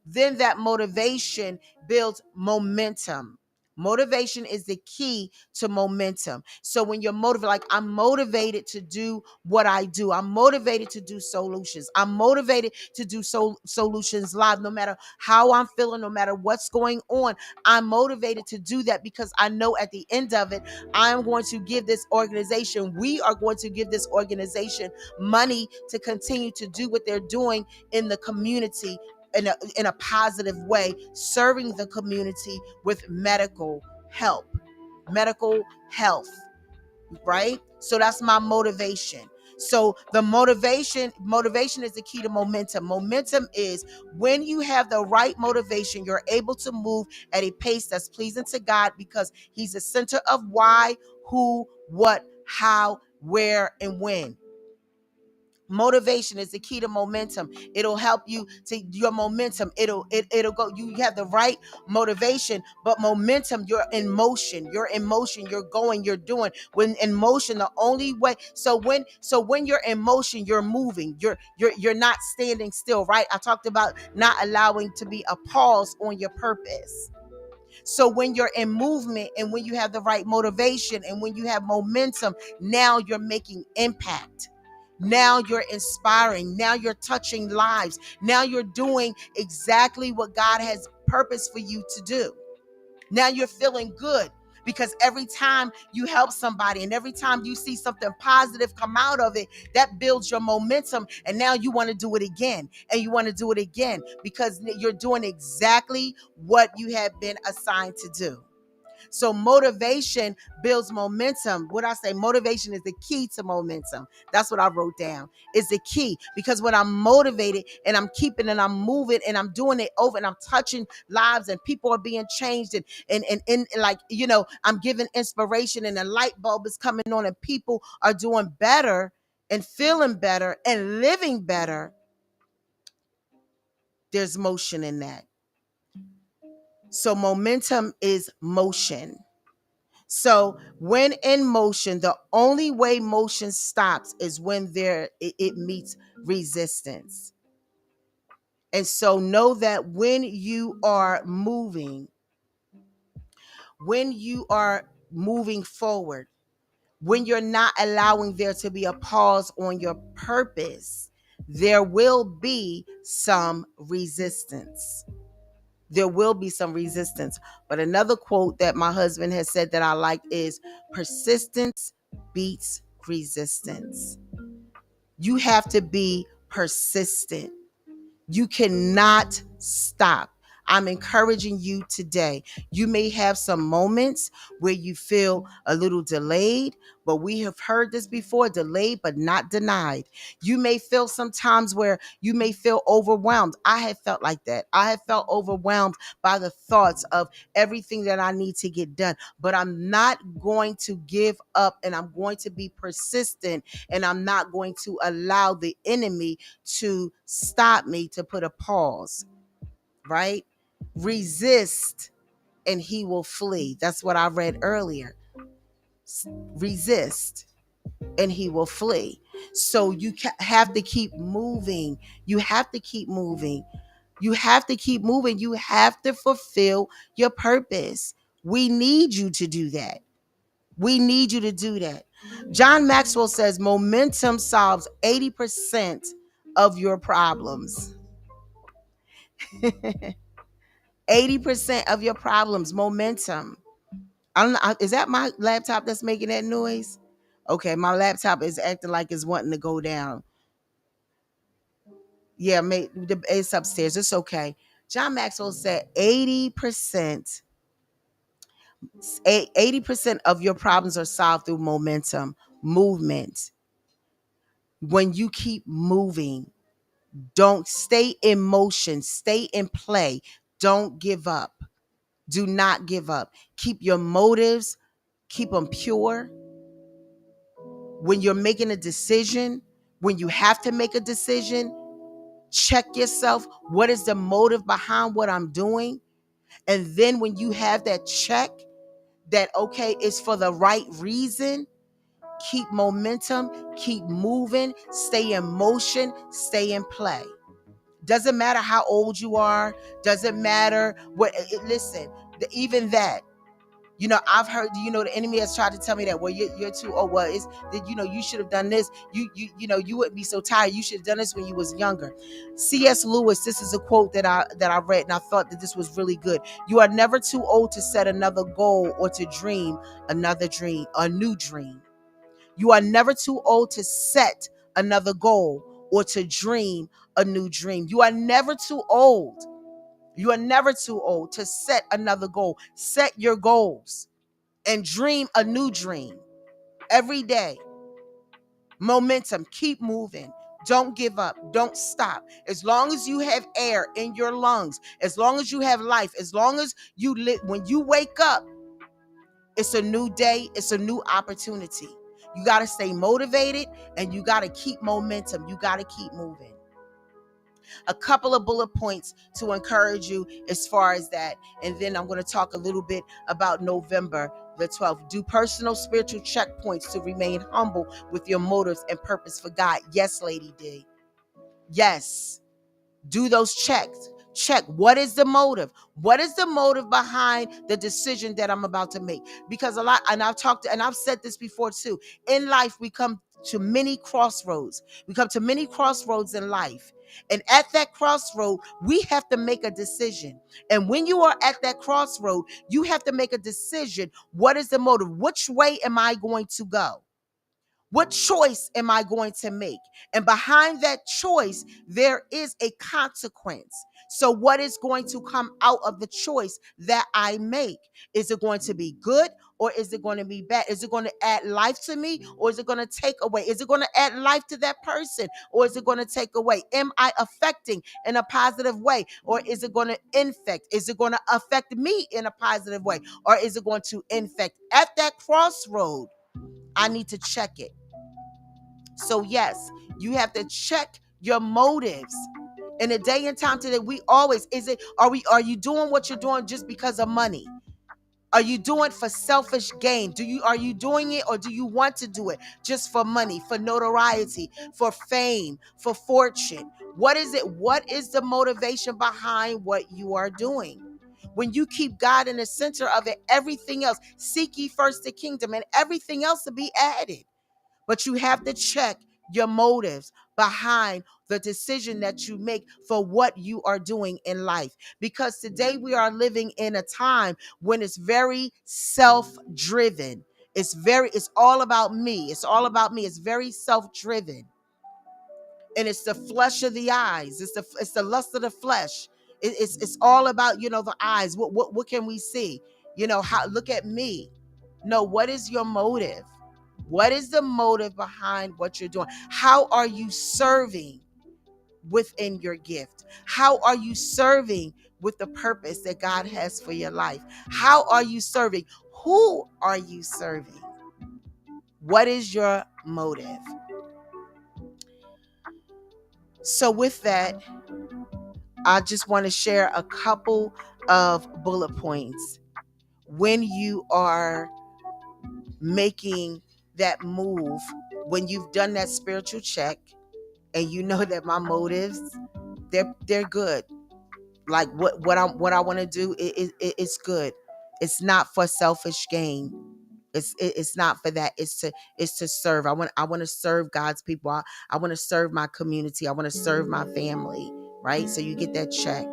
Then that motivation builds momentum. Motivation is the key to momentum. So when you're motivated, like I'm motivated to do what I do. I'm motivated to do Soul-U-Tions. I'm motivated to do Soul-U-Tions live, no matter how I'm feeling, no matter what's going on. I'm motivated to do that because I know at the end of it, I'm going to give this organization, we are going to give this organization money to continue to do what they're doing in the community in a positive way, serving the community with medical health, right? So that's my motivation. So the motivation is the key to momentum. Momentum is when you have the right motivation, you're able to move at a pace that's pleasing to God because he's the center of why, who, what, how, where, and when. Motivation is the key to momentum. It'll help you to your momentum. It'll go. You have the right motivation, but momentum, you're in motion, you're going, you're doing. When in motion, the only way. So when you're in motion, you're moving. You're not standing still, right? I talked about not allowing to be a pause on your purpose. So when you're in movement and when you have the right motivation and when you have momentum, now you're making impact. Now you're inspiring. Now you're touching lives. Now you're doing exactly what God has purpose for you to do. Now you're feeling good because every time you help somebody and every time you see something positive come out of it, that builds your momentum. And now you want to do it again and you want to do it again because you're doing exactly what you have been assigned to do. So motivation builds momentum. What I say, motivation is the key to momentum. That's what I wrote down. Is the key because when I'm motivated and I'm keeping and I'm moving and I'm doing it over and I'm touching lives and people are being changed and like I'm giving inspiration and the light bulb is coming on and people are doing better. and feeling better and living better, there's motion in that. So momentum is motion. So when in motion, the only way motion stops is when it meets resistance. And so know that when you are moving forward, when you're not allowing there to be a pause on your purpose, there will be some resistance. There will be some resistance. But another quote that my husband has said that I like is, persistence beats resistance. You have to be persistent. You cannot stop. I'm encouraging you today. You may have some moments where you feel a little delayed, but we have heard this before, delayed but not denied. You may feel sometimes where you may feel overwhelmed. I have felt like that. I have felt overwhelmed by the thoughts of everything that I need to get done, but I'm not going to give up, and I'm going to be persistent, and I'm not going to allow the enemy to stop me, to put a pause, right? Resist and he will flee. That's what I read earlier. Resist and he will flee. So you have to keep moving. You have to keep moving. You have to keep moving. You have to fulfill your purpose. We need you to do that. We need you to do that. John Maxwell says momentum solves 80% of your problems. 80% of your problems, momentum. I don't know. Is that my laptop that's making that noise? Okay, my laptop is acting like it's wanting to go down. Yeah, it's upstairs. It's okay. John Maxwell said 80% of your problems are solved through momentum, movement. When you keep moving, don't stay in motion, stay in play. Don't give up. Do not give up. Keep your motives, keep them pure. When you're making a decision, when you have to make a decision, check yourself. What is the motive behind what I'm doing? And then when you have that check, that okay, it's for the right reason, keep momentum, keep moving, stay in motion, stay in play. Doesn't matter how old you are, doesn't matter what, listen, even that. I've heard, the enemy has tried to tell me that, well, you're too old. Well, it's that, you should have done this. You wouldn't be so tired. You should have done this when you was younger. C.S. Lewis, this is a quote that I read, and I thought that this was really good. You are never too old to set another goal or to dream another dream, a new dream. You are never too old to set another goal or to dream a new dream. You are never too old. You are never too old to set another goal. Set your goals and dream a new dream every day. Momentum, keep moving. Don't give up. Don't stop. As long as you have air in your lungs, as long as you have life, as long as you live, when you wake up, it's a new day. It's a new opportunity. You got to stay motivated and you got to keep momentum. You got to keep moving. A couple of bullet points to encourage you as far as that. And then I'm going to talk a little bit about November the 12th. Do personal spiritual checkpoints to remain humble with your motives and purpose for God. Yes, Lady D. Yes. Do those checks. Check, what is the motive? What is the motive behind the decision that I'm about to make? Because I've said this before too. In life, we come to many crossroads. We come to many crossroads in life. And at that crossroad, we have to make a decision. And when you are at that crossroad, you have to make a decision. What is the motive? Which way am I going to go? What choice am I going to make? And behind that choice, there is a consequence. So what is going to come out of the choice that I make? Is it going to be good or is it going to be bad? Is it going to add life to me or is it going to take away? Is it going to add life to that person or is it going to take away? Am I affecting in a positive way or is it going to infect? Is it going to affect me in a positive way or is it going to infect? At that crossroad, I need to check it. So yes, you have to check your motives. In a day and time today, we always, are you doing what you're doing just because of money? Are you doing it for selfish gain? Are you doing it, or do you want to do it just for money, for notoriety, for fame, for fortune? What is it? What is the motivation behind what you are doing? When you keep God in the center of it, everything else, seek ye first the kingdom, and everything else will be added. But you have to check your motives behind the decision that you make for what you are doing in life. Because today we are living in a time when it's very self-driven. It's all about me. It's all about me. It's very self-driven. And it's the flesh of the eyes. It's the lust of the flesh. It's all about, the eyes. What can we see? How, look at me. No, what is your motive? What is the motive behind what you're doing? How are you serving within your gift? How are you serving with the purpose that God has for your life? How are you serving? Who are you serving? What is your motive? So with that, I just want to share a couple of bullet points when you are making that move, when you've done that spiritual check and you know that my motives, they're good. Like what I want to do, it's good. It's not for selfish gain. It's not for that. It's to serve. I want to serve God's people. I want to serve my community. I want to serve my family. Right. So you get that check.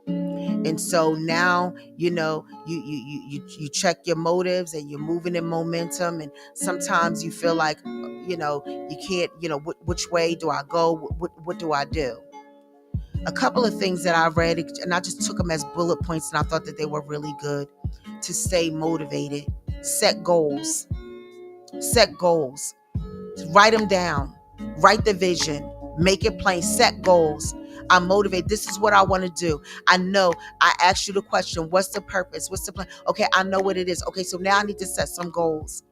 And so now, you check your motives and you're moving in momentum. And sometimes you feel like, you can't, which way do I go? What do I do? A couple of things that I read, and I just took them as bullet points, and I thought that they were really good to stay motivated. Set goals. Set goals. Write them down. Write the vision. Make it plain. Set goals. I'm motivated. This is what I want to do. I know. I asked you the question, what's the purpose? What's the plan? Okay, I know what it is. Okay, so now I need to set some goals.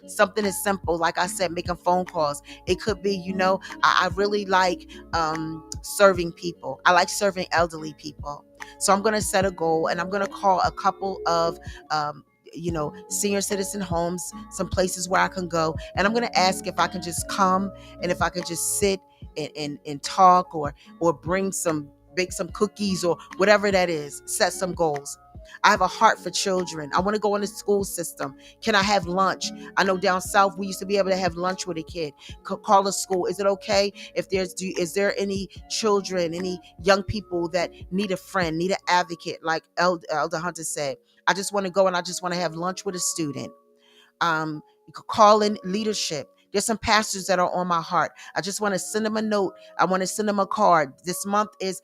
Something as simple, like I said, making phone calls. It could be, I really like serving people. I like serving elderly people. So I'm going to set a goal, and I'm going to call a couple of senior citizen homes, some places where I can go. And I'm going to ask if I can just come, and if I can just sit and talk, or bake some cookies, or whatever that is. Set some goals. I have a heart for children. I want to go in the school system. Can I have lunch? I know down south we used to be able to have lunch with a kid. Call a school. Is it okay if is there any children, any young people that need a friend, need an advocate, like Elder Hunter said? I just want to go and I just want to have lunch with a student. You could call in leadership. There's some pastors that are on my heart. I just want to send them a note. I want to send them a card. This month is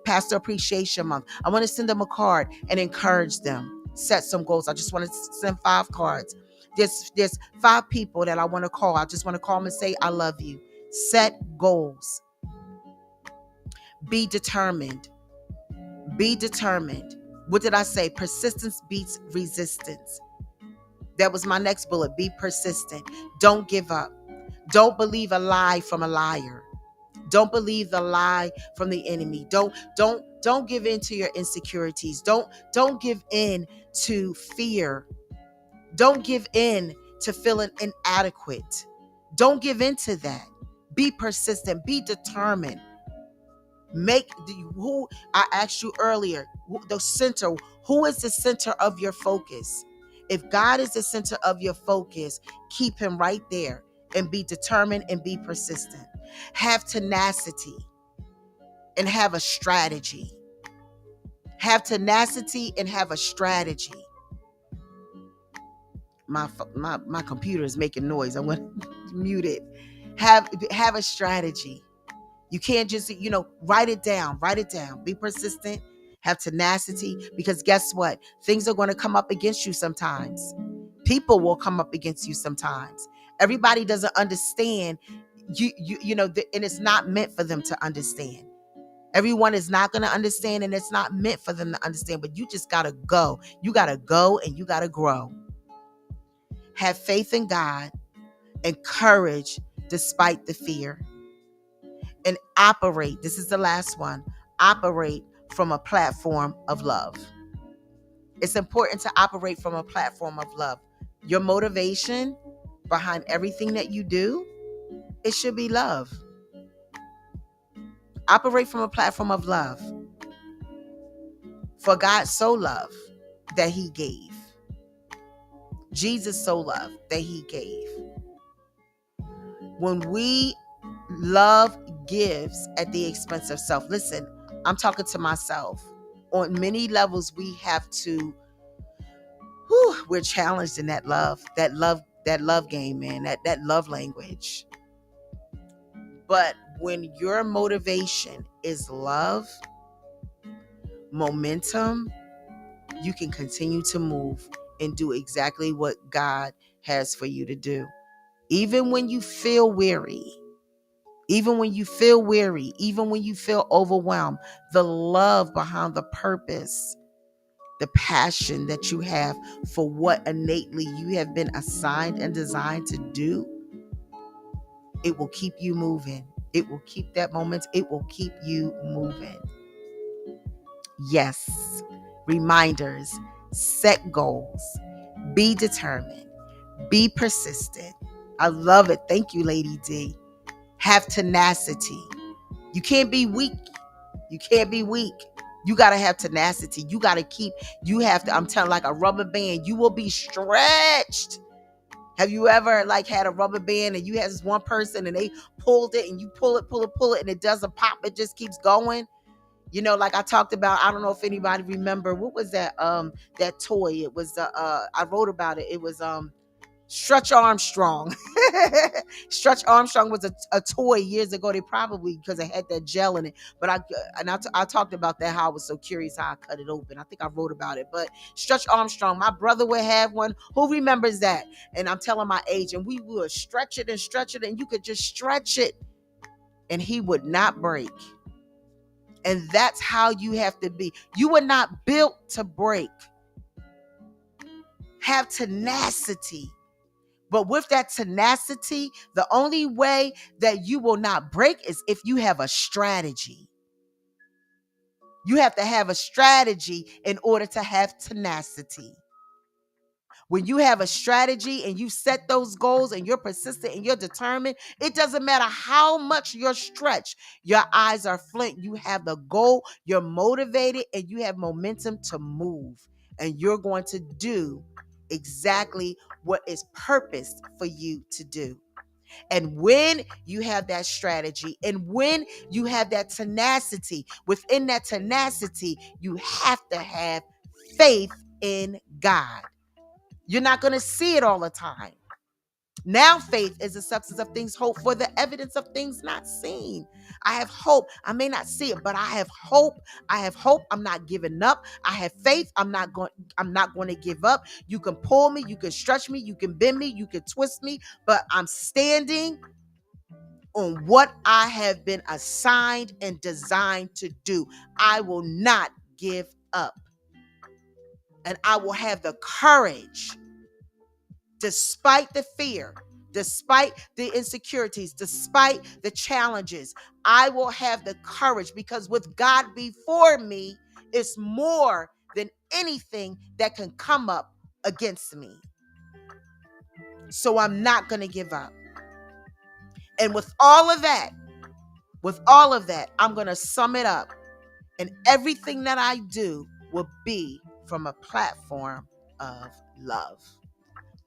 Pastor Appreciation Month. I want to send them a card and encourage them. Set some goals. I just want to send 5 cards. There's 5 people that I want to call. I just want to call them and say, I love you. Set goals. Be determined. Be determined. What did I say? Persistence beats resistance. That was my next bullet. Be persistent. Don't give up. Don't believe a lie from a liar. Don't believe the lie from the enemy. Don't give in to your insecurities. Don't give in to fear. Don't give in to feeling inadequate. Don't give in to that. Be persistent. Be determined. Who I asked you earlier, the center. Who is the center of your focus? If God is the center of your focus, keep him right there and be determined and be persistent. Have tenacity and have a strategy. Have tenacity and have a strategy. My computer is making noise. I'm going to mute it. Have a strategy. You can't just, write it down. Write it down. Be persistent. Have tenacity, because guess what? Things are going to come up against you sometimes. People will come up against you sometimes. Everybody doesn't understand and it's not meant for them to understand. Everyone is not going to understand, and it's not meant for them to understand, but you just got to go. You got to go and you got to grow. Have faith in God and courage despite the fear. And operate, this is the last one, operate from a platform of love. It's important to operate from a platform of love. Your motivation behind everything that you do, it should be love. Operate from a platform of love. For God so loved that he gave. Jesus so loved that he gave. When we love gives at the expense of self, listen, I'm talking to myself. On many levels, we have to, we're challenged in that love game, man, that love language. But when your motivation is love, momentum, you can continue to move and do exactly what God has for you to do. Even when you feel weary, even when you feel weary, even when you feel overwhelmed, the love behind the purpose, the passion that you have for what innately you have been assigned and designed to do, it will keep you moving. It will keep that moment. It will keep you moving. Yes. Reminders, set goals, be determined, be persistent. I love it. Thank you, Lady D. Have tenacity. You can't be weak. You can't be weak. You got to have tenacity. You got to keep, you have to, I'm telling, like a rubber band, you will be stretched. Have you ever like had a rubber band and you had this one person and they pulled it and you pull it and it doesn't pop, it just keeps going? You know, like I talked about, I don't know if anybody remember, what was that that toy? It was I wrote about it. It was Stretch Armstrong. Stretch Armstrong was a toy years ago. They probably, because it had that gel in it. But I talked about that, how I was so curious how I cut it open. I think I wrote about it. But Stretch Armstrong, my brother would have one. Who remembers that? And I'm telling my age. And we would stretch it, and you could just stretch it, and he would not break. And that's how you have to be. You were not built to break. Have tenacity. But with that tenacity, the only way that you will not break is if you have a strategy. You have to have a strategy in order to have tenacity. When you have a strategy and you set those goals and you're persistent and you're determined, it doesn't matter how much you're stretched. Your eyes are flint. You have the goal, you're motivated, and you have momentum to move. And you're going to do exactly what is purposed for you to do. And when you have that strategy and when you have that tenacity, within that tenacity, you have to have faith in God. You're not going to see it all the time. Now faith is the substance of things hoped for, the evidence of things not seen. I have hope. I may not see it, but I have hope. I have hope. I'm not giving up. I have faith. I'm not going to give up. You can pull me, you can stretch me, you can bend me, you can twist me, but I'm standing on what I have been assigned and designed to do. I will not give up. And I will have the courage, despite the fear, despite the insecurities, despite the challenges. I will have the courage, because with God before me, it's more than anything that can come up against me. So I'm not going to give up. And with all of that, I'm going to sum it up. And everything that I do will be from a platform of love.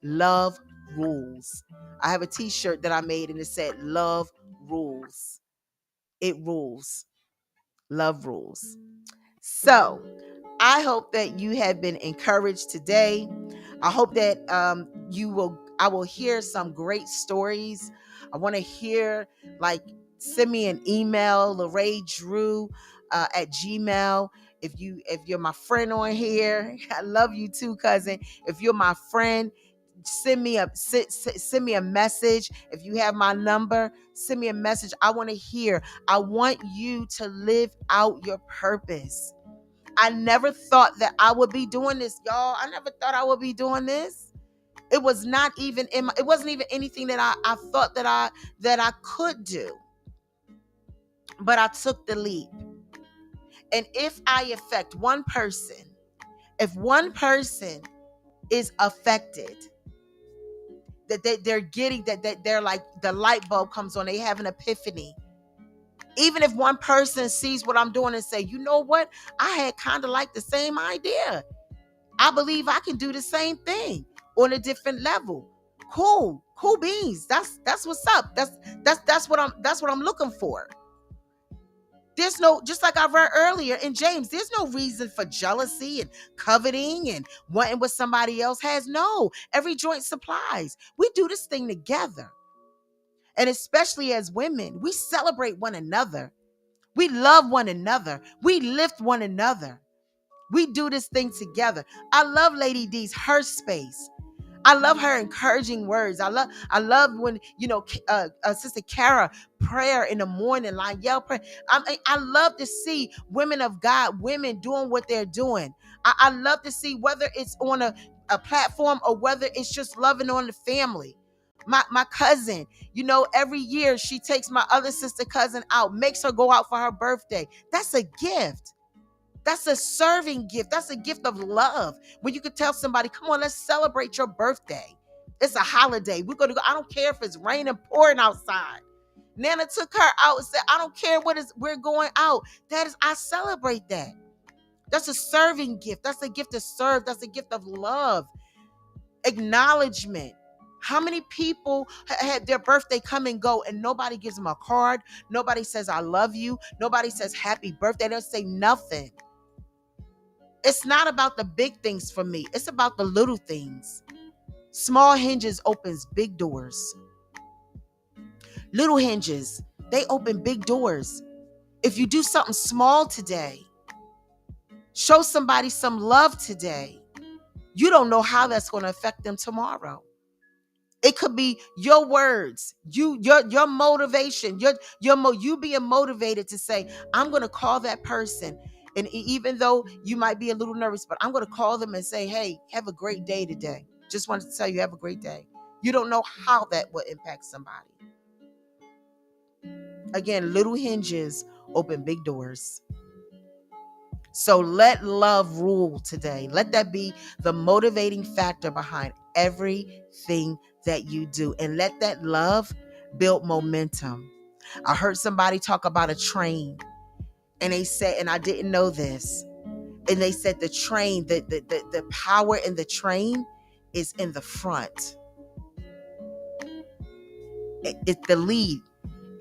Love rules. I have a t-shirt that I made and it said, love rules. It rules. Love rules. So I hope that you have been encouraged today. I hope that I will hear some great stories. I want to hear, like, send me an email, LorrayDrew at Gmail. If you're my friend on here, I love you too, cousin. If you're my friend, send me a message. If you have my number, send me a message. I want to hear. I want you to live out your purpose. I never thought that I would be doing this, y'all. I never thought I would be doing this. It was not even it wasn't even anything that I thought that I could do. But I took the leap. And if I affect one person, if one person is affected, that they're getting that they're like the light bulb comes on, they have an epiphany. Even if one person sees what I'm doing and say, you know what, I had kind of like the same idea. I believe I can do the same thing on a different level. Cool beans. That's what's up. That's what I'm looking for. There's no, just like I read earlier in James, there's no reason for jealousy and coveting and wanting what somebody else has. No, every joint supplies. We do this thing together. And especially as women, we celebrate one another. We love one another. We lift one another. We do this thing together. I love Lady D's her space. I love her encouraging words. I love when Sister Kara prayer in the morning, like yell prayer. I love to see women of God, women doing what they're doing. I love to see whether it's on a platform or whether it's just loving on the family. My cousin, every year she takes my other sister cousin out, makes her go out for her birthday. That's a gift. That's a serving gift. That's a gift of love. When you could tell somebody, come on, let's celebrate your birthday. It's a holiday. We're going to go. I don't care if it's raining, pouring outside. Nana took her out and said, I don't care we're going out. I celebrate that. That's a serving gift. That's a gift to serve. That's a gift of love, acknowledgement. How many people had their birthday come and go and nobody gives them a card? Nobody says, I love you. Nobody says happy birthday. They don't say nothing. It's not about the big things for me. It's about the little things. Small hinges opens big doors. Little hinges, they open big doors. If you do something small today, show somebody some love today, you don't know how that's going to affect them tomorrow. It could be your words, your motivation, you being motivated to say, I'm going to call that person. And even though you might be a little nervous, but I'm going to call them and say, hey, have a great day today. Just wanted to tell you, have a great day. You don't know how that will impact somebody. Again, little hinges open big doors. So let love rule today. Let that be the motivating factor behind everything that you do. And let that love build momentum. I heard somebody talk about a train, and they said, and I didn't know this, and they said the train, the power in the train is in the front. It's the lead.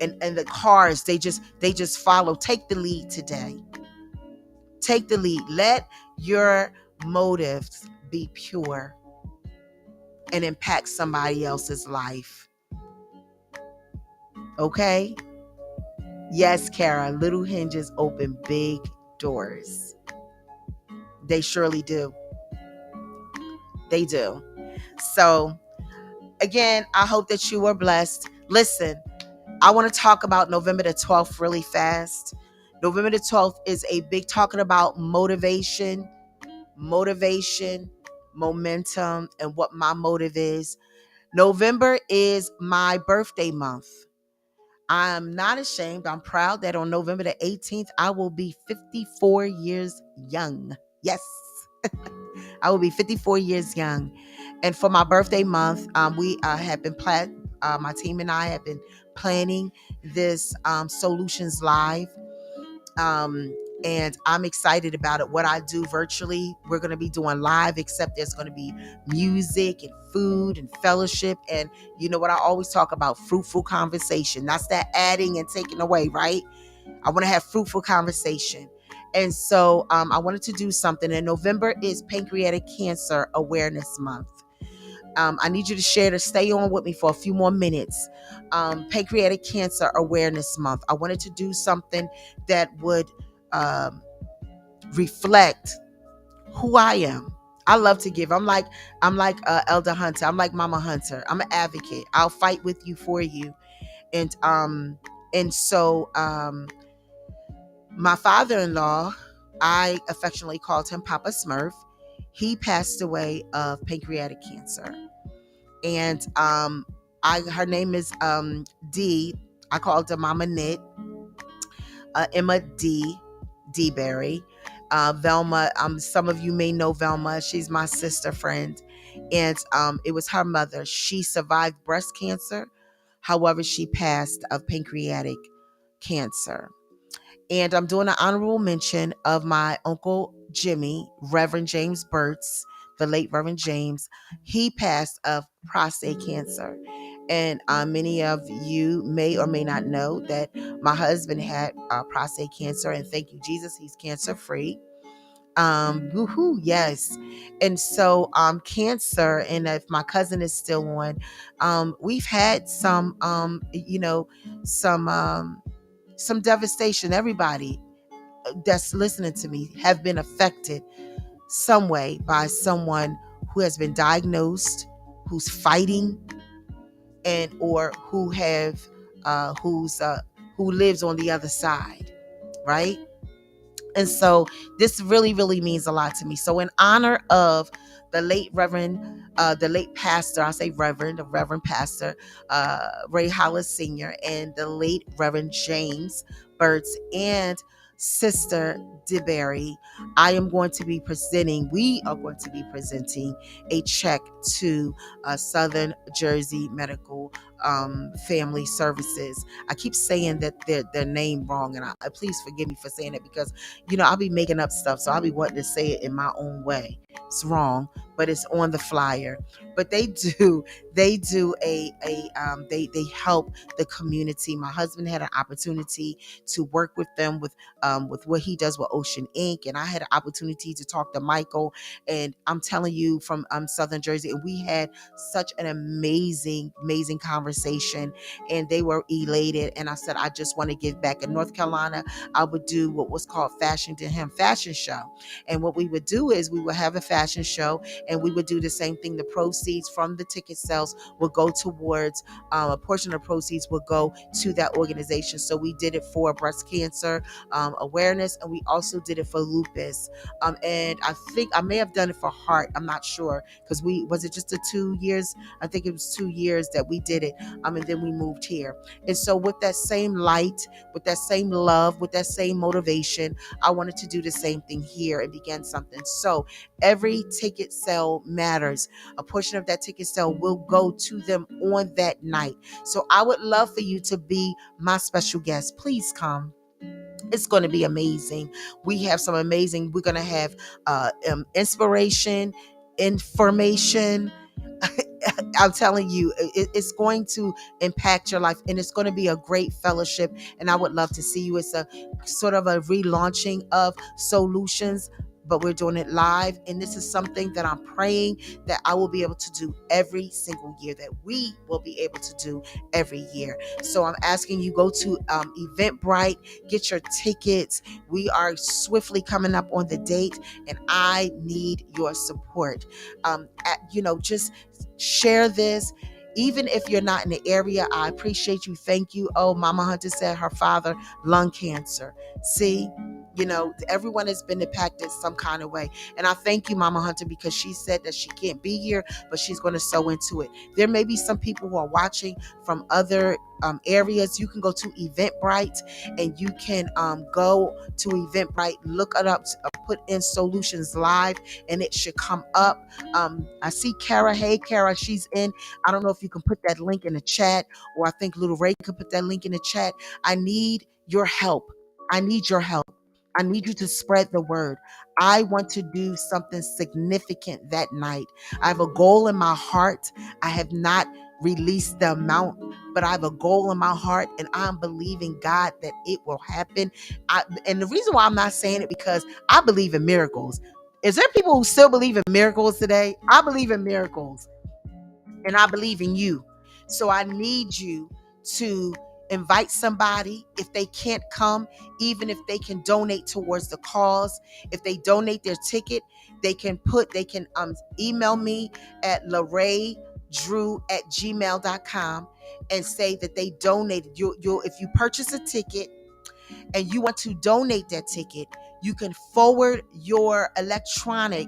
And the cars, they just follow. Take the lead today. Take the lead. Let your motives be pure and impact somebody else's life. Okay? Yes, Kara, little hinges open big doors. They surely do. They do. So, again, I hope that you were blessed. Listen, I want to talk about November the 12th really fast. November the 12th is a big talking about motivation, momentum, and what my motive is. November is my birthday month. I'm not ashamed. I'm proud that on November the 18th, I will be 54 years young. Yes, I will be 54 years young. And for my birthday month, we have been my team and I have been planning this Soul-U-Tions Live. And I'm excited about it. What I do virtually, we're going to be doing live, except there's going to be music and food and fellowship. And you know what I always talk about? Fruitful conversation. That's that adding and taking away, right? I want to have fruitful conversation. And so I wanted to do something. And November is Pancreatic Cancer Awareness Month. I need you to stay on with me for a few more minutes. Pancreatic Cancer Awareness Month. I wanted to do something that would reflect who I am. I love to give. I'm like Elder Hunter. I'm like Mama Hunter. I'm an advocate. I'll fight with you for you. And so my father-in-law, I affectionately called him Papa Smurf. He passed away of pancreatic cancer. And I her name is D. I called her Mama Knit, Emma D. Berry. Velma, some of you may know Velma. She's my sister friend. And it was her mother. She survived breast cancer. However, she passed of pancreatic cancer. And I'm doing an honorable mention of my Uncle Jimmy, Reverend James Burtz, the late Reverend James. He passed of prostate cancer. And many of you may or may not know that my husband had prostate cancer. And thank you, Jesus, he's cancer free. Woohoo, yes. And so cancer, and if my cousin is still on, we've had some devastation. Everybody that's listening to me have been affected some way by someone who has been diagnosed, who's fighting, and or who lives on the other side, right? And so this really, really means a lot to me. So in honor of the late the late pastor, I'll say Reverend, the Reverend Pastor Ray Hollis Sr. and the late Reverend James Burtz and Sister DeBerry, we are going to be presenting a check to Southern Jersey Medical Family Services. I keep saying that their name wrong, and please forgive me for saying it, because I'll be making up stuff, so I'll be wanting to say it in my own way. It's wrong, but it's on the flyer. But they do they help the community. My husband had an opportunity to work with them with what he does with Ocean Inc. And I had an opportunity to talk to Michael, and I'm telling you, from Southern Jersey, and we had such an amazing conversation, and they were elated. And I said, I just want to give back. In North Carolina, I would do what was called Fashion to Him fashion show. And what we would do is we would have a fashion show, and we would do the same thing. The proceeds from the ticket sales would go towards a portion of the proceeds would go to that organization. So we did it for breast cancer awareness, and we also did it for lupus. And I think I may have done it for heart. I'm not sure, because was it just the 2 years? I think it was 2 years that we did it. And then we moved here. And so with that same light, with that same love, with that same motivation, I wanted to do the same thing here and begin something. So every ticket sale matters. A portion of that ticket sale will go to them on that night. So I would love for you to be my special guest. Please come. It's going to be amazing. We're going to have inspiration, information. I'm telling you, it's going to impact your life, and it's going to be a great fellowship. And I would love to see you. It's a sort of a relaunching of Soul-U-Tions, but we're doing it live. And this is something that I'm praying that I will be able to do every single year, that we will be able to do every year. So I'm asking you, go to Eventbrite, get your tickets. We are swiftly coming up on the date, and I need your support. Just share this. Even if you're not in the area, I appreciate you. Thank you. Oh, Mama Hunter said her father, lung cancer. See, everyone has been impacted some kind of way. And I thank you, Mama Hunter, because she said that she can't be here, but she's going to sow into it. There may be some people who are watching from other areas. You can go to Eventbrite, and you can go to Eventbrite, look it up, put in Soul-U-Tions Live, and it should come up. I see Kara. Hey, Kara, she's in. I don't know if you can put that link in the chat, or I think Little Ray could put that link in the chat. I need your help. I need your help. I need you to spread the word. I want to do something significant that night. I have a goal in my heart. I have not released the amount, but I have a goal in my heart, and I'm believing God that it will happen. And the reason why I'm not saying it, because I believe in miracles. Is there people who still believe in miracles today? I believe in miracles, and I believe in you. So I need you to invite somebody. If they can't come, even if they can donate towards the cause, if they donate their ticket, they can email me at laraydrew@gmail.com and say that they donated. If you purchase a ticket and you want to donate that ticket, you can forward your electronic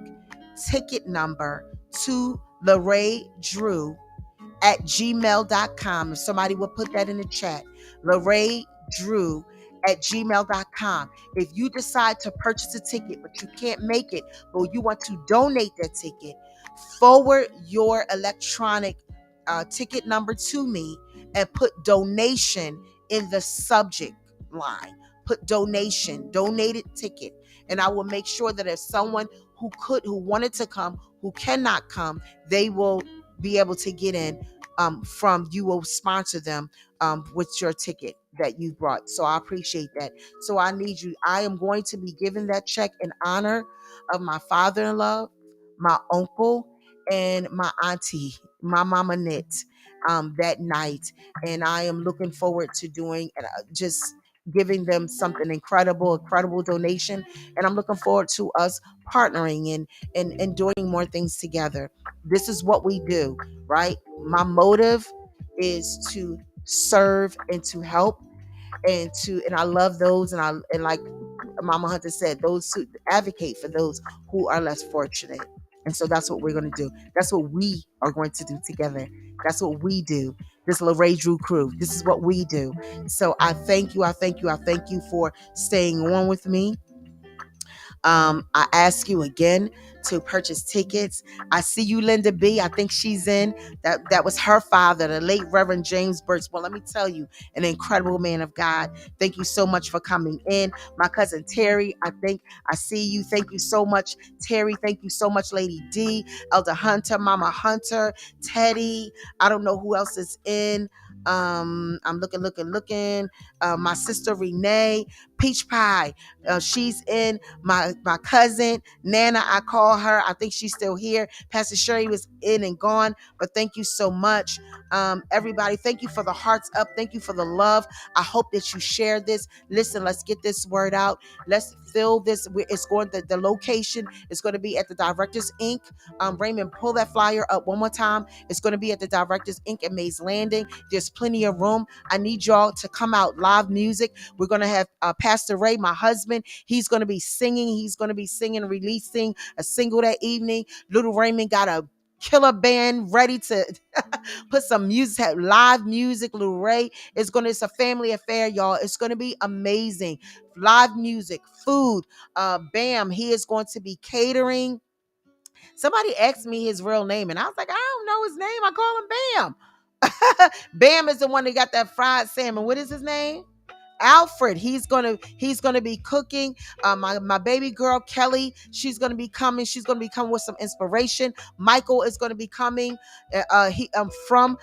ticket number to Larae Drew at gmail.com. If somebody will put that in the chat, Lorraine Drew at gmail.com. If you decide to purchase a ticket, but you can't make it, but you want to donate that ticket, forward your electronic ticket number to me and put donation in the subject line. Put donation, donated ticket. And I will make sure that if someone who wanted to come, who cannot come, they will be able to get in from you will sponsor them with your ticket that you brought. So I appreciate that. So I need you. I am going to be giving that check in honor of my father-in-law, my uncle, and my auntie, my mama knit, that night. And I am looking forward to doing just giving them something incredible donation. And I'm looking forward to us partnering and doing more things together. This is what we do, right? My motive is to serve and to help and I love those and like Mama Hunter said, those who advocate for those who are less fortunate. And so that's what we're going to do. That's what we are going to do together. That's what we do. This Lorraine Drew crew. This is what we do. So I thank you. I thank you. I thank you for staying on with me. I ask you again to purchase tickets. I see you, Linda B. I think she's in. That was her father, the late Reverend James Burks. Well, let me tell you, an incredible man of God. Thank you so much for coming in. My cousin Terry, I think I see you. Thank you so much, Terry. Thank you so much, Lady D, Elder Hunter, Mama Hunter, Teddy. I don't know who else is in. I'm looking. My sister Renee, Peach Pie. She's in. My cousin Nana, I call her. I think she's still here. Pastor Sherry was in and gone, but thank you so much, everybody. Thank you for the hearts up. Thank you for the love. I hope that you share this. Listen, let's get this word out. Let's fill this. It's going to the location. It's going to be at the Directors Inc. Raymond, pull that flyer up one more time. It's going to be at the Directors Inc. at Mays Landing. There's plenty of room. I need y'all to come out. Live music. We're going to have Pastor Ray, my husband. He's going to be singing. He's going to be singing, releasing a single that evening. Little Raymond got a killer band ready to put some music, have live music. Little Ray it's a family affair, y'all. It's going to be amazing. Live music, food. Bam, he is going to be catering. Somebody asked me his real name, and I was like, I don't know his name. I call him Bam. Bam is the one that got that fried salmon. What is his name? Alfred. He's gonna be cooking. My baby girl Kelly, she's gonna be coming. She's gonna be coming with some inspiration. Michael is gonna be coming. He from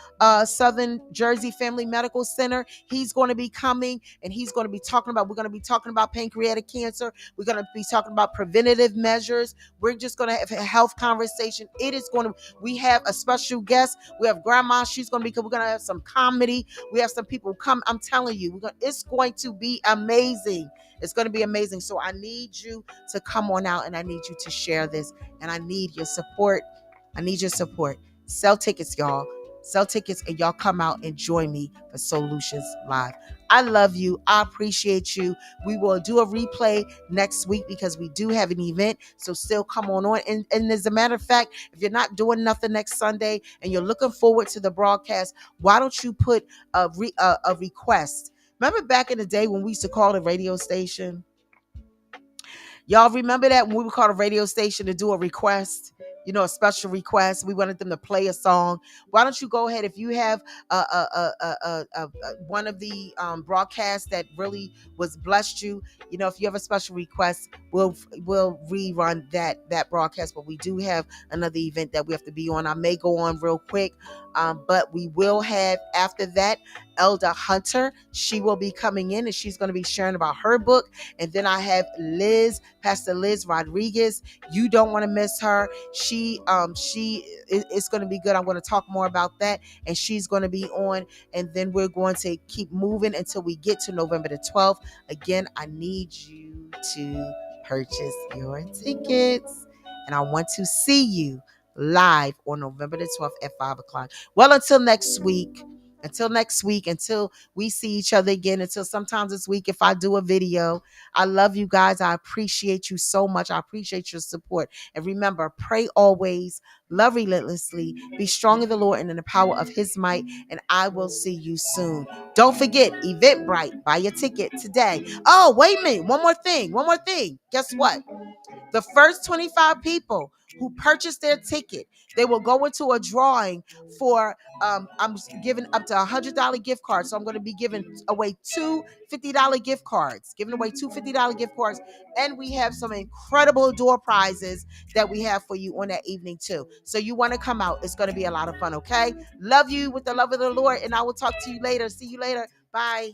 Southern Jersey Family Medical Center. He's gonna be coming, and he's gonna be talking about. We're gonna be talking about pancreatic cancer. We're gonna be talking about preventative measures. We're just gonna have a health conversation. It is going to. We have a special guest. We have Grandma. She's gonna be. We're gonna have some comedy. We have some people come. I'm telling you, it's going to be amazing. It's going to be amazing. So I need you to come on out, and I need you to share this, and I need your support. I need your support. Sell tickets, y'all. Sell tickets, and y'all come out and join me for Soul-U-Tions Live. I love you. I appreciate you. We will do a replay next week because we do have an event. So still come on. And as a matter of fact, if you're not doing nothing next Sunday and you're looking forward to the broadcast, why don't you put a request? Remember back in the day when we used to call the radio station? Y'all remember that when we would call a radio station to do a request? A special request. We wanted them to play a song. Why don't you go ahead if you have one of the broadcasts that really was blessed you. If you have a special request, we'll rerun that broadcast. But we do have another event that we have to be on. I may go on real quick, but we will have after that Elder Hunter. She will be coming in and she's going to be sharing about her book. And then I have Pastor Liz Rodriguez. You don't want to miss her. It's going to be good. I'm going to talk more about that, and she's going to be on, and then we're going to keep moving until we get to November the 12th. Again, I need you to purchase your tickets, and I want to see you live on November the 12th at 5 o'clock. Well, until next week, Until next week, until we see each other again, until sometimes this week if I do a video. I love you guys. I appreciate you so much. I appreciate your support. And remember, pray always, love relentlessly, be strong in the Lord and in the power of his might, and I will see you soon. Don't forget, Eventbrite, buy your ticket today. Oh, wait a minute. One more thing. One more thing. Guess what? The first 25 people who purchase their ticket, they will go into a drawing for I'm giving up to $100 gift cards. So I'm going to be giving away two $50 gift cards, giving away two $50 gift cards. And we have some incredible door prizes that we have for you on that evening too. So you want to come out. It's going to be a lot of fun. Okay. Love you with the love of the Lord. And I will talk to you later. See you later. Bye.